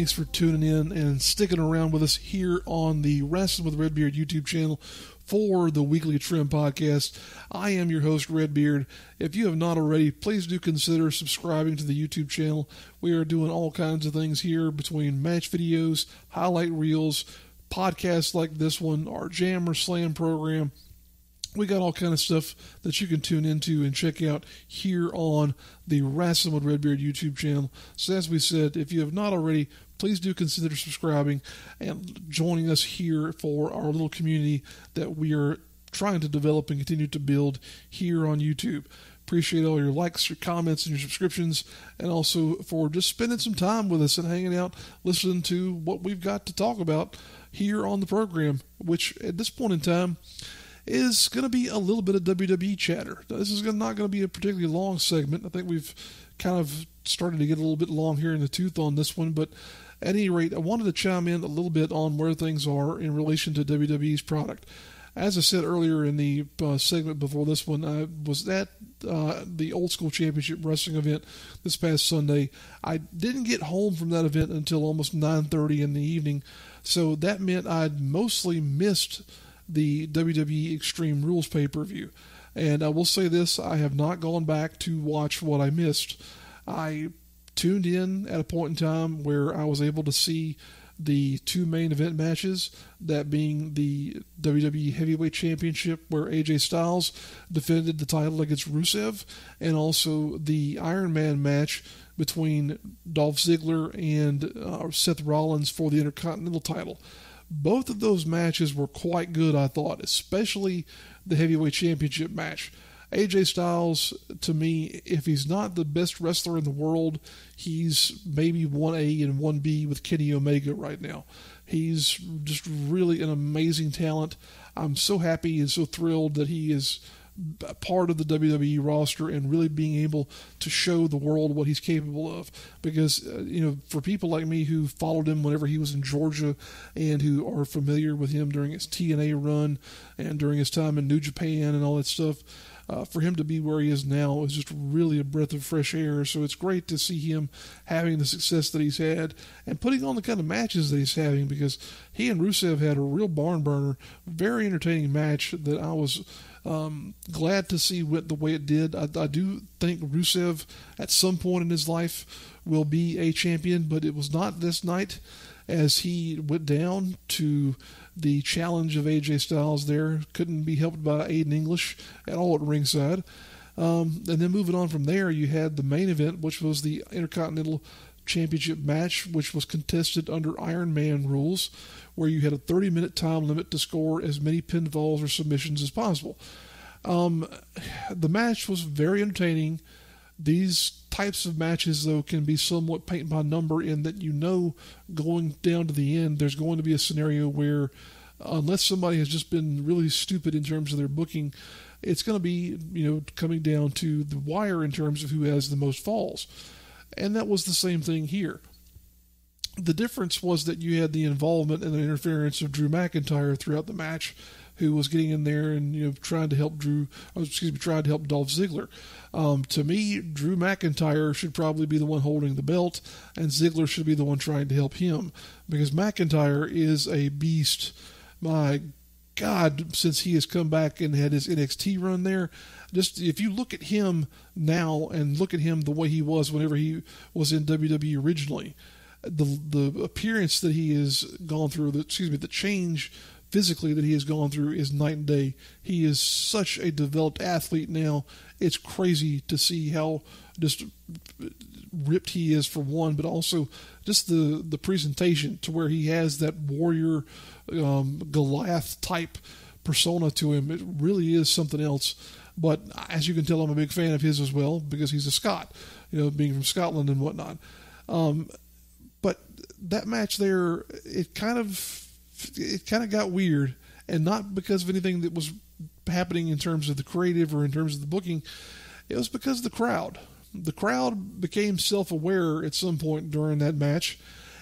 thanks for tuning in and sticking around with us here on the Rasslin with Redbeard YouTube channel for the Weekly Trim podcast. I am your host, Redbeard. If you have not already, please do consider subscribing to the YouTube channel. We are doing all kinds of things here between match videos, highlight reels, podcasts like this one, our Jam or Slam program. We got all kind of stuff that you can tune into and check out here on the Rasslin with Redbeard YouTube channel. So as we said, if you have not already, please do consider subscribing and joining us here for our little community that we are trying to develop and continue to build here on YouTube. Appreciate all your likes, your comments, and your subscriptions, and also for just spending some time with us and hanging out, listening to what we've got to talk about here on the program, which at this point in time is going to be a little bit of WWE chatter. This is not going to be a particularly long segment. I think we've kind of started to get a little bit long here in the tooth on this one, but at any rate, I wanted to chime in a little bit on where things are in relation to WWE's product. As I said earlier in the segment before this one, I was at the Old School Championship Wrestling event this past Sunday. I didn't get home from that event until almost 9:30 in the evening, so that meant I'd mostly missed the WWE Extreme Rules pay-per-view. And I will say this, I have not gone back to watch what I missed. I tuned in at a point in time where I was able to see the two main event matches, that being the WWE Heavyweight Championship where AJ Styles defended the title against Rusev, and also the Iron Man match between Dolph Ziggler and Seth Rollins for the Intercontinental title. Both of those matches were quite good, I thought, especially the Heavyweight Championship match. AJ Styles, to me, if he's not the best wrestler in the world, he's maybe 1A and 1B with Kenny Omega right now. He's just really an amazing talent. I'm so happy and so thrilled that he is part of the WWE roster and really being able to show the world what he's capable of. Because, for people like me who followed him whenever he was in Georgia and who are familiar with him during his TNA run and during his time in New Japan and all that stuff, for him to be where he is now is just really a breath of fresh air. So it's great to see him having the success that he's had and putting on the kind of matches that he's having, because he and Rusev had a real barn burner, very entertaining match that I was glad to see went the way it did. I do think Rusev at some point in his life will be a champion, but it was not this night, as he went down to the challenge of AJ Styles there. Couldn't be helped by Aiden English at all at ringside. And then moving on from there, you had the main event, which was the Intercontinental Championship match, which was contested under Iron Man rules, where you had a 30-minute time limit to score as many pinfalls or submissions as possible. The match was very entertaining. These types of matches, though, can be somewhat paint by number in that going down to the end, there's going to be a scenario where, unless somebody has just been really stupid in terms of their booking, it's going to be, coming down to the wire in terms of who has the most falls. And that was the same thing here. The difference was that you had the involvement and the interference of Drew McIntyre throughout the match, who was getting in there and trying to help Dolph Ziggler. To me, Drew McIntyre should probably be the one holding the belt, and Ziggler should be the one trying to help him, because McIntyre is a beast. My God, since he has come back and had his NXT run there, just if you look at him now and look at him the way he was whenever he was in WWE originally, the appearance that he has gone through, the change physically that he has gone through is night and day. He is such a developed athlete now. It's crazy to see how just ripped he is, for one, but also just the presentation, to where he has that warrior Goliath type persona to him. It really is something else. But as you can tell, I'm a big fan of his as well, because he's a Scot, being from Scotland and whatnot. But that match there, it kind of got weird, and not because of anything that was happening in terms of the creative or in terms of the booking. It was because of the crowd. The crowd became self-aware at some point during that match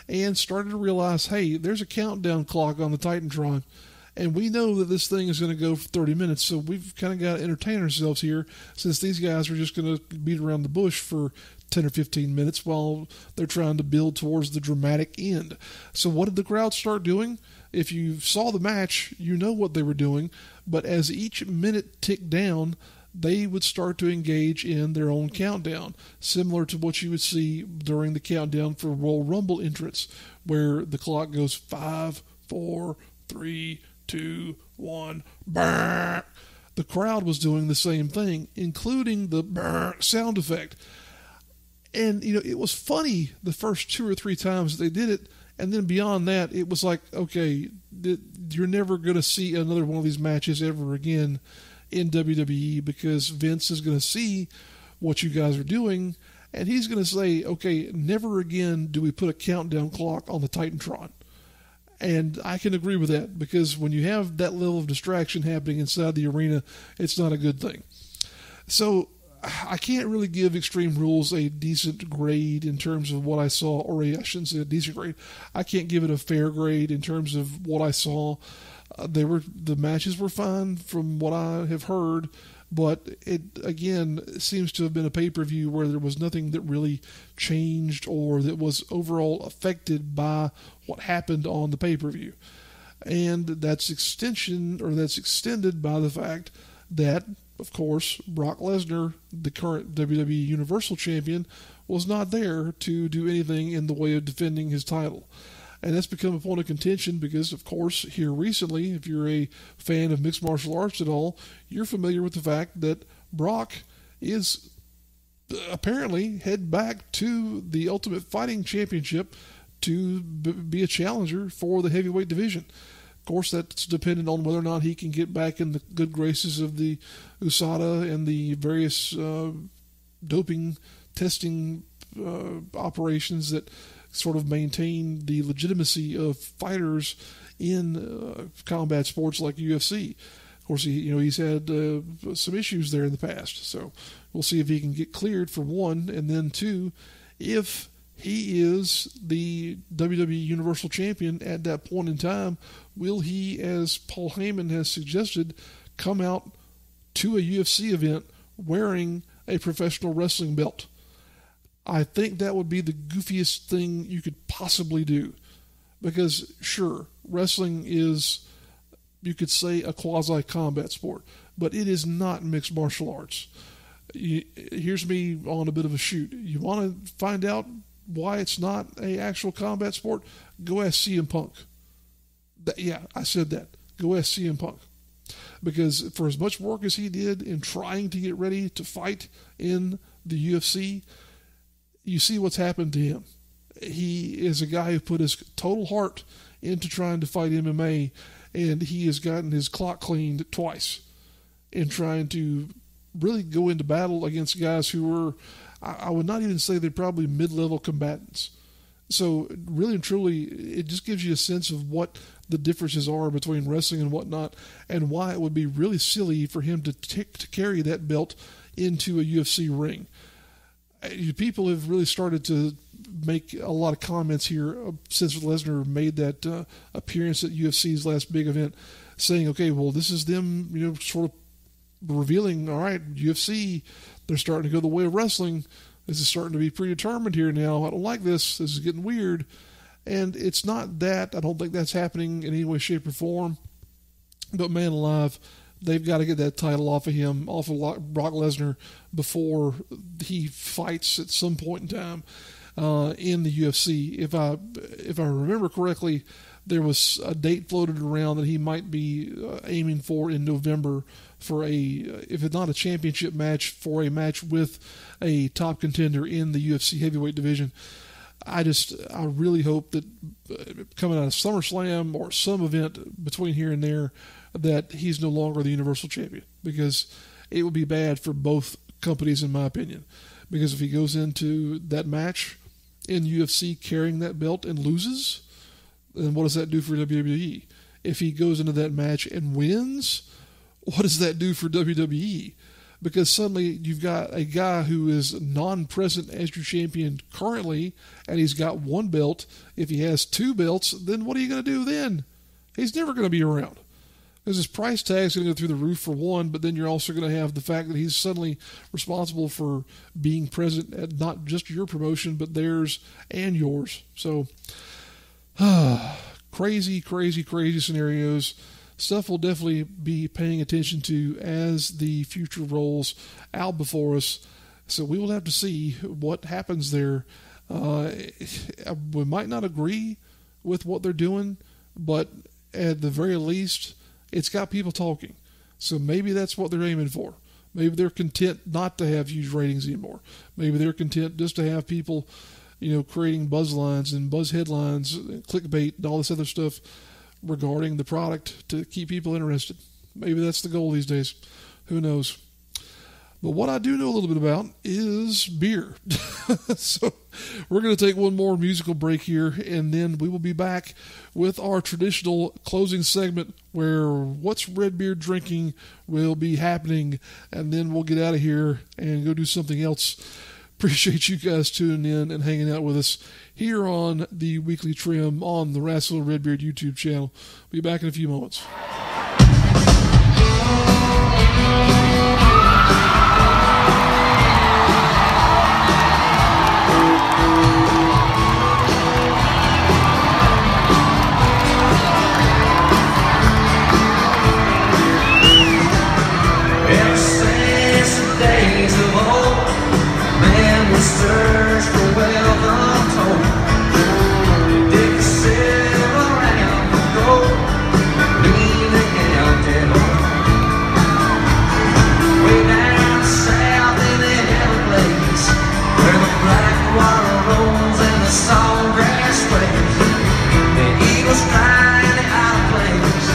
and started to realize, hey, there's a countdown clock on the Titantron, and we got to get this match over with. And so they started to get And we know that this thing is going to go for 30 minutes, so we've kind of got to entertain ourselves here, since these guys are just going to beat around the bush for 10 or 15 minutes while they're trying to build towards the dramatic end. So what did the crowd start doing? If you saw the match, you know what they were doing, but as each minute ticked down, they would start to engage in their own countdown, similar to what you would see during the countdown for Royal Rumble entrance, where the clock goes 5, 4, 3, 2, 1, brrr. The crowd was doing the same thing, including the brrr sound effect. And, it was funny the first 2 or 3 times they did it, and then beyond that, it was like, okay, you're never going to see another one of these matches ever again in WWE, because Vince is going to see what you guys are doing, and he's going to say, okay, never again do we put a countdown clock on the Titantron. And I can agree with that, because when you have that level of distraction happening inside the arena, it's not a good thing. So I can't really give Extreme Rules a decent grade in terms of what I saw, or I shouldn't say a decent grade. I can't give it a fair grade in terms of what I saw. The matches were fine from what I have heard, but it again seems to have been a pay-per-view where there was nothing that really changed or that was overall affected by what happened on the pay-per-view. And that's extended by the fact that, of course, Brock Lesnar, the current WWE Universal Champion, was not there to do anything in the way of defending his title. And that's become a point of contention because, of course, here recently, if you're a fan of mixed martial arts at all, you're familiar with the fact that Brock is apparently head back to the Ultimate Fighting Championship to be a challenger for the heavyweight division. Of course, that's dependent on whether or not he can get back in the good graces of the USADA and the various doping testing operations that sort of maintain the legitimacy of fighters in combat sports like UFC. Of course, he's had some issues there in the past, so we'll see if he can get cleared, for one, and then two, if he is the WWE Universal Champion at that point in time, will he, as Paul Heyman has suggested, come out to a UFC event wearing a professional wrestling belt? I think that would be the goofiest thing you could possibly do. Because, sure, wrestling is, you could say, a quasi-combat sport, but it is not mixed martial arts. Here's me on a bit of a shoot. You want to find out why it's not an actual combat sport? Go ask CM Punk. Yeah, I said that. Go ask CM Punk. Because for as much work as he did in trying to get ready to fight in the UFC, you see what's happened to him. He is a guy who put his total heart into trying to fight MMA, and he has gotten his clock cleaned twice in trying to really go into battle against guys who were, I would not even say they're probably mid-level combatants. So really and truly, it just gives you a sense of what the differences are between wrestling and whatnot, and why it would be really silly for him to carry that belt into a UFC ring. People have really started to make a lot of comments here since Lesnar made that appearance at UFC's last big event, saying, okay, well, this is them, sort of revealing, all right, UFC, they're starting to go the way of wrestling. This is starting to be predetermined here now. I don't like this. This is getting weird. And it's not that. I don't think that's happening in any way, shape, or form. But man alive, they've got to get that title off of him, off of Brock Lesnar, before he fights at some point in time in the UFC. If I remember correctly, there was a date floated around that he might be aiming for in November for if it's not a championship match, for a match with a top contender in the UFC heavyweight division. I really hope that coming out of SummerSlam or some event between here and there, that he's no longer the Universal Champion, because it would be bad for both companies, in my opinion. Because if he goes into that match in UFC carrying that belt and loses, then what does that do for WWE? If he goes into that match and wins, what does that do for WWE? Because suddenly you've got a guy who is non-present as your champion currently, and he's got one belt. If he has two belts, then what are you going to do then? He's never going to be around. Because his price tag is going to go through the roof for one, but then you're also going to have the fact that he's suddenly responsible for being present at not just your promotion, but theirs and yours. So, crazy scenarios. Stuff we'll definitely be paying attention to as the future rolls out before us. So we will have to see what happens there. We might not agree with what they're doing, but at the very least, it's got people talking. So maybe that's what they're aiming for. Maybe they're content not to have huge ratings anymore. Maybe they're content just to have people, creating buzz lines and buzz headlines, and clickbait, and all this other stuff regarding the product to keep people interested. Maybe that's the goal these days. Who knows? But what I do know a little bit about is beer. So we're going to take one more musical break here, and then we will be back with our traditional closing segment where What's Redbeard Drinking will be happening, and then we'll get out of here and go do something else. Appreciate you guys tuning in and hanging out with us here on the Weekly Trim on the Rasslin Redbeard YouTube channel. Be back in a few moments. Ever since the days of old, man was search for wealth untold. Dig the silver and the gold, leave the empty home. Way down south in the Everglades, where the black water rolls and the sawgrass waves, the eagles cry in the out of place,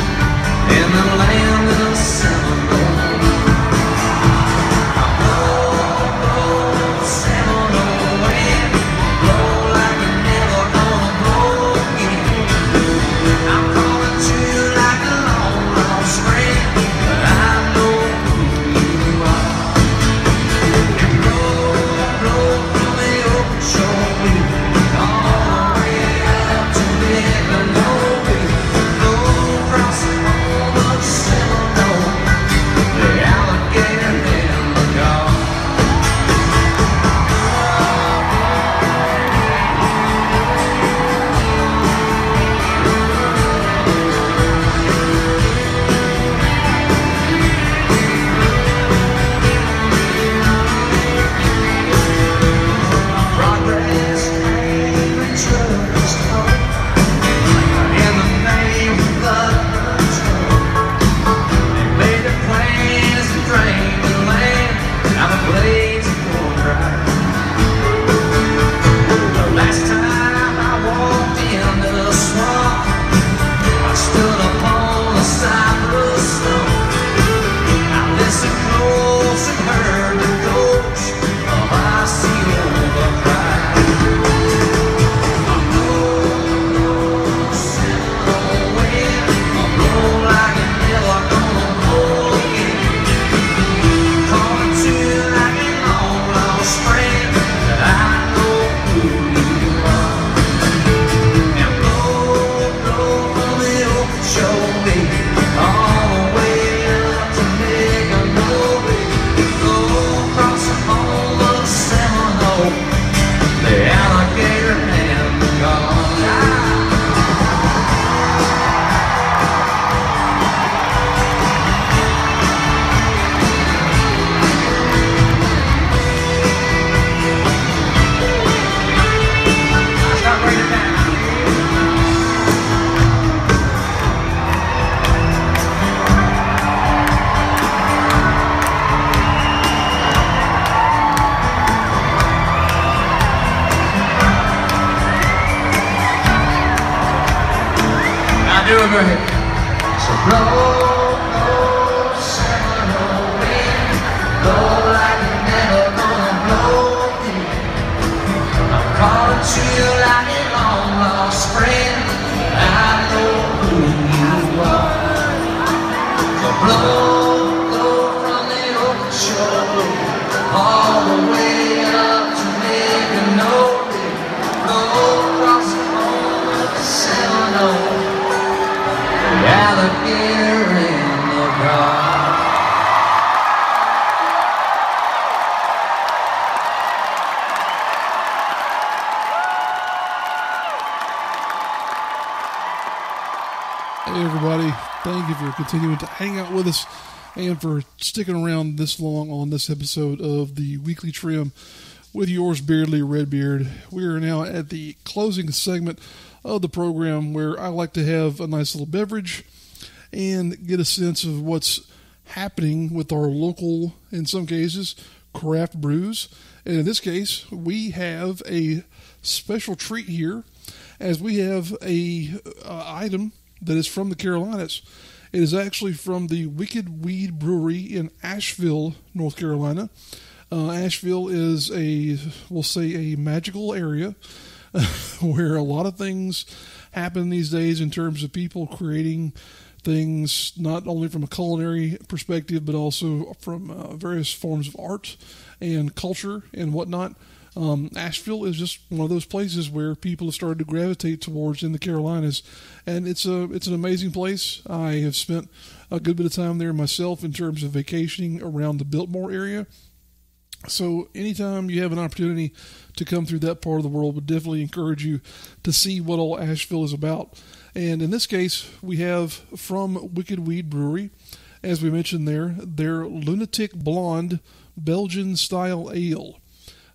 in the land of the Seminole. Seminole wind, blow like you're never gonna blow again. I'm calling to you like a long lost friend, but I know who you are. And blow, blow from the open shore wind, all the way up to the Seminole wind. Blow across the home of the Seminole, the alligator and the dog. Progress came and trust home, in the name of blood and stone. They made their plans and drained the land, now the blades are going dry. The last time I walked into the swamp, I stood upon the cypress stump. I listened close and heard the ghost of I see over cry. I'm blow, Seminole wind, I'm blow like you're never gonna blow again. Calling to you like a long lost friend, that I know who you are. And blow, blow from the open shore wind, all the way up to Seminole wind. Blow across the home of the Seminole, the alligator and the dog. Stop right now. Now do it right. So blow, blow, Seminole wind, blow like you're never gonna blow again. I'm calling to you like a long lost friend, I know who you are. So blow, blow from the open shore wind, all the way up to Seminole wind. Blow across the home of the Seminole, the alligator Hey everybody, thank you for continuing to hang out with us and for sticking around this long on this episode of the Weekly Trim with yours, Beardly Redbeard. We are now at the closing segment of the program where I like to have a nice little beverage and get a sense of what's happening with our local, in some cases, craft brews. And in this case, we have a special treat here as we have a item that is from the Carolinas. It is actually from the Wicked Weed Brewery in Asheville, North Carolina. Asheville is we'll say a magical area where a lot of things happen these days in terms of people creating things not only from a culinary perspective but also from various forms of art and culture and whatnot. Asheville is just one of those places where people have started to gravitate towards in the Carolinas, and it's an amazing place. I have spent a good bit of time there myself in terms of vacationing around the Biltmore area. So anytime you have an opportunity to come through that part of the world, would definitely encourage you to see what all Asheville is about. And in this case, we have from Wicked Weed Brewery, as we mentioned there, their Lunatic Blonde Belgian Style Ale.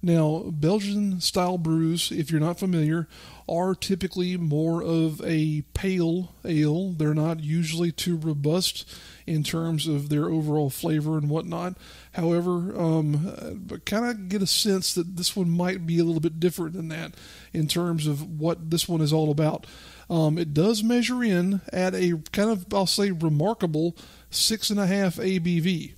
Now, Belgian-style brews, if you're not familiar, are typically more of a pale ale. They're not usually too robust in terms of their overall flavor and whatnot. However, kind of get a sense that this one might be a little bit different than that in terms of what this one is all about. It does measure in at a kind of, I'll say, remarkable 6.5 ABV.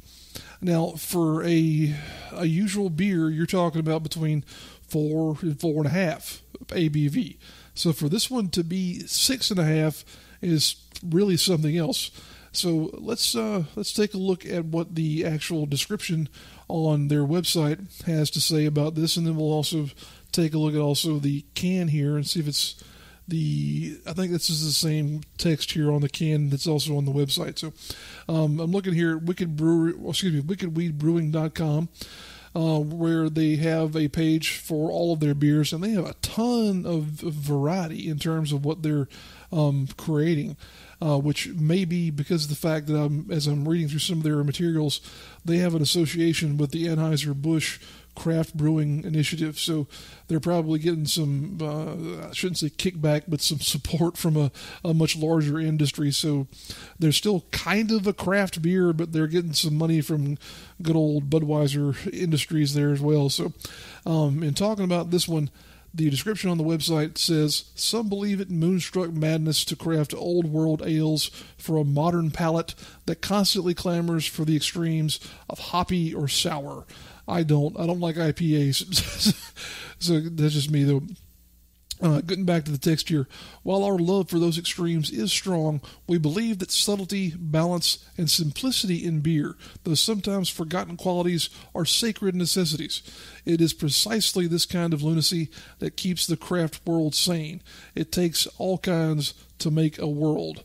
Now, for a usual beer, you're talking about between 4 and 4.5 ABV. So for this one to be 6.5 is really something else. So let's take a look at what the actual description on their website has to say about this, and then we'll also take a look at also the can here and see if it's I think this is the same text here on the can that's also on the website. So I'm looking here at wickedweedbrewing.com, where they have a page for all of their beers, and they have a ton of variety in terms of what they're creating, which may be because of the fact that as I'm reading through some of their materials, they have an association with the Anheuser-Busch Craft Brewing Initiative, so they're probably getting some, I shouldn't say kickback, but some support from a much larger industry. So they're still kind of a craft beer, but they're getting some money from good old Budweiser Industries there as well. So in talking about this one, the description on the website says, some believe it moonstruck madness to craft old world ales for a modern palate that constantly clamors for the extremes of hoppy or sour. I don't like IPAs. So that's just me, though. Getting back to the text here, while our love for those extremes is strong, we believe that subtlety, balance, and simplicity in beer, those sometimes forgotten qualities, are sacred necessities. It is precisely this kind of lunacy that keeps the craft world sane. It takes all kinds to make a world.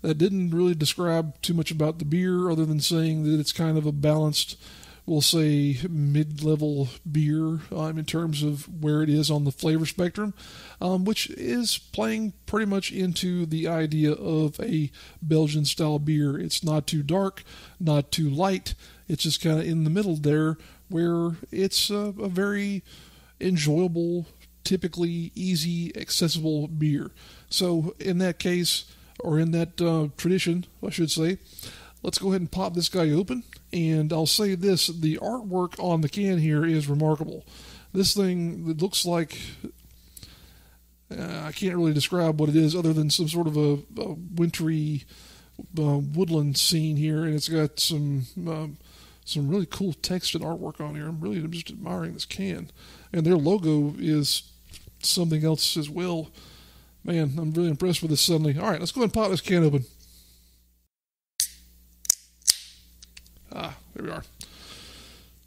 That didn't really describe too much about the beer, other than saying that it's kind of a balanced, we'll say, mid-level beer in terms of where it is on the flavor spectrum, which is playing pretty much into the idea of a Belgian-style beer. It's not too dark, not too light. It's just kind of in the middle there, where it's a very enjoyable, typically easy, accessible beer. So in that case, or in that tradition, I should say, let's go ahead and pop this guy open. And I'll say this, the artwork on the can here is remarkable. This thing, it looks like, I can't really describe what it is other than some sort of a wintry woodland scene here. And it's got some really cool text and artwork on here. I'm just admiring this can. And their logo is something else as well. Man, I'm really impressed with this suddenly. All right, let's go ahead and pop this can open. There we are.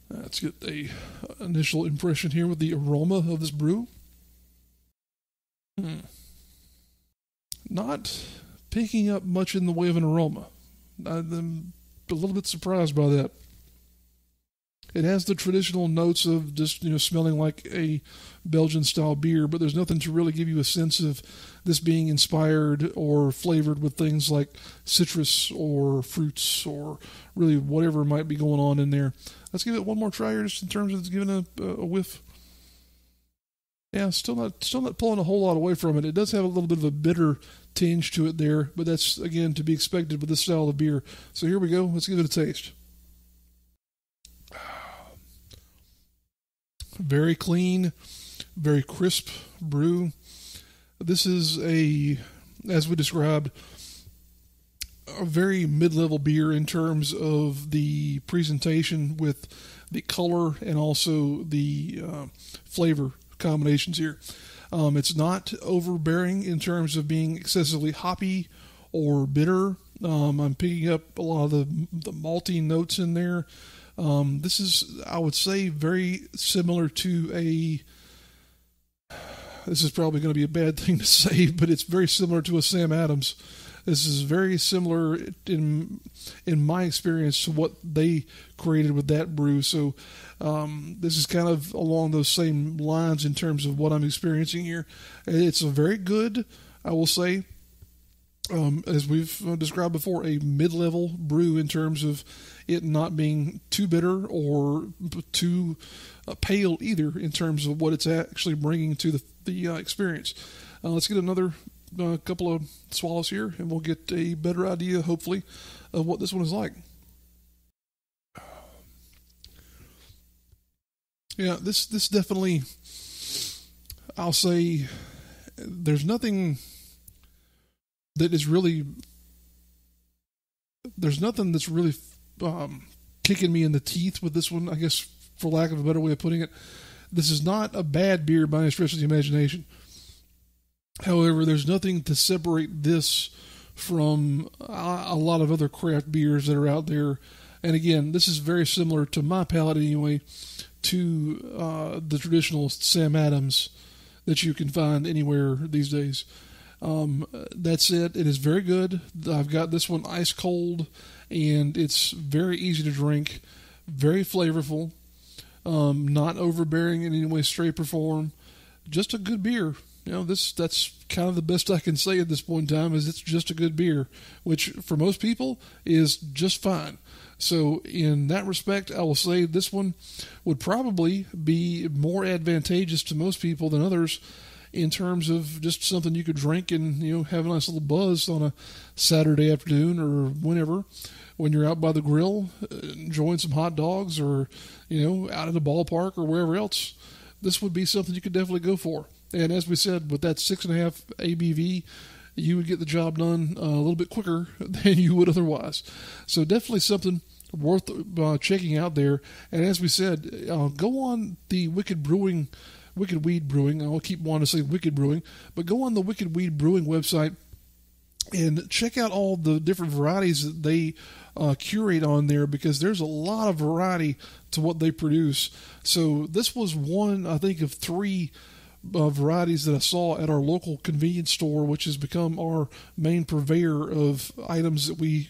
Let's get a initial impression here with the aroma of this brew. Not picking up much in the way of an aroma. I'm a little bit surprised by that. It has the traditional notes of just, smelling like a Belgian style beer, but there's nothing to really give you a sense of this being inspired or flavored with things like citrus or fruits or really whatever might be going on in there. Let's give it one more try here, just in terms of giving a whiff. Yeah, still not pulling a whole lot away from it. It does have a little bit of a bitter tinge to it there, but that's, again, to be expected with this style of beer. So here we go. Let's give it a taste. Very clean, very crisp brew. This is as we described, a very mid-level beer in terms of the presentation with the color and also the flavor combinations here. It's not overbearing in terms of being excessively hoppy or bitter. I'm picking up a lot of the malty notes in there. This is, I would say, very similar to this is probably going to be a bad thing to say, but it's very similar to a Sam Adams. This is very similar in my experience to what they created with that brew. So this is kind of along those same lines in terms of what I'm experiencing here. It's a very good, I will say, as we've described before, a mid-level brew in terms of it not being too bitter or too pale either in terms of what it's actually bringing to the experience. Let's get another couple of swallows here, and we'll get a better idea, hopefully, of what this one is like. Yeah, this definitely, I'll say, there's nothing that's really kicking me in the teeth with this one, I guess, for lack of a better way of putting it. This is not a bad beer by any stretch of the imagination. However, there's nothing to separate this from a lot of other craft beers that are out there. And again, this is very similar, to my palate anyway, to the traditional Sam Adams that you can find anywhere these days. That's it. It is very good. I've got this one ice cold, and it's very easy to drink, very flavorful, not overbearing in any way, shape, or form. Just a good beer. That's kind of the best I can say at this point in time, is it's just a good beer, which for most people is just fine. So in that respect, I will say this one would probably be more advantageous to most people than others in terms of just something you could drink and, have a nice little buzz on a Saturday afternoon or whenever, when you're out by the grill, enjoying some hot dogs or, out at the ballpark or wherever else. This would be something you could definitely go for. And as we said, with that 6.5 ABV, you would get the job done a little bit quicker than you would otherwise. So definitely something worth checking out there. And as we said, go on the Wicked Weed Brewing. I'll keep wanting to say Wicked Brewing, but go on the Wicked Weed Brewing website and check out all the different varieties that they curate on there, because there's a lot of variety to what they produce. So this was one, I think, of 3 varieties that I saw at our local convenience store, which has become our main purveyor of items that we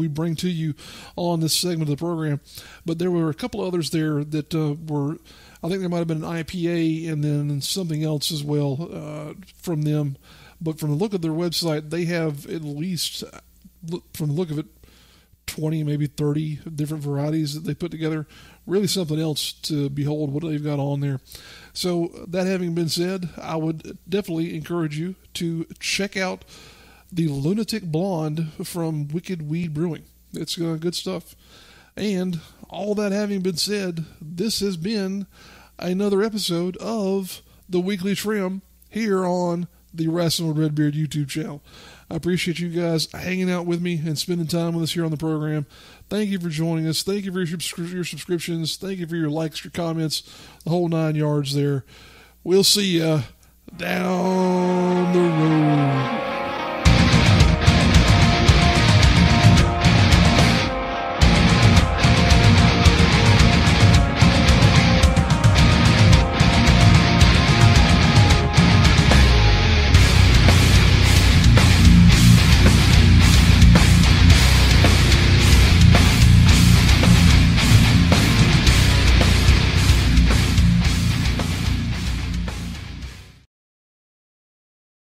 bring to you on this segment of the program. But there were a couple others there that were, I think there might have been an IPA and then something else as well from them. But from the look of their website, they have at least, from the look of it, 20, maybe 30 different varieties that they put together. Really something else to behold what they've got on there. So that having been said, I would definitely encourage you to check out the Lunatic Blonde from Wicked Weed Brewing. It's good stuff. And all that having been said, this has been another episode of the Weekly Trim here on the Rasslin with Redbeard YouTube channel. I appreciate you guys hanging out with me and spending time with us here on the program. Thank you for joining us. Thank you for your subscriptions. Thank you for your likes, your comments, the whole 9 yards there. We'll see ya down the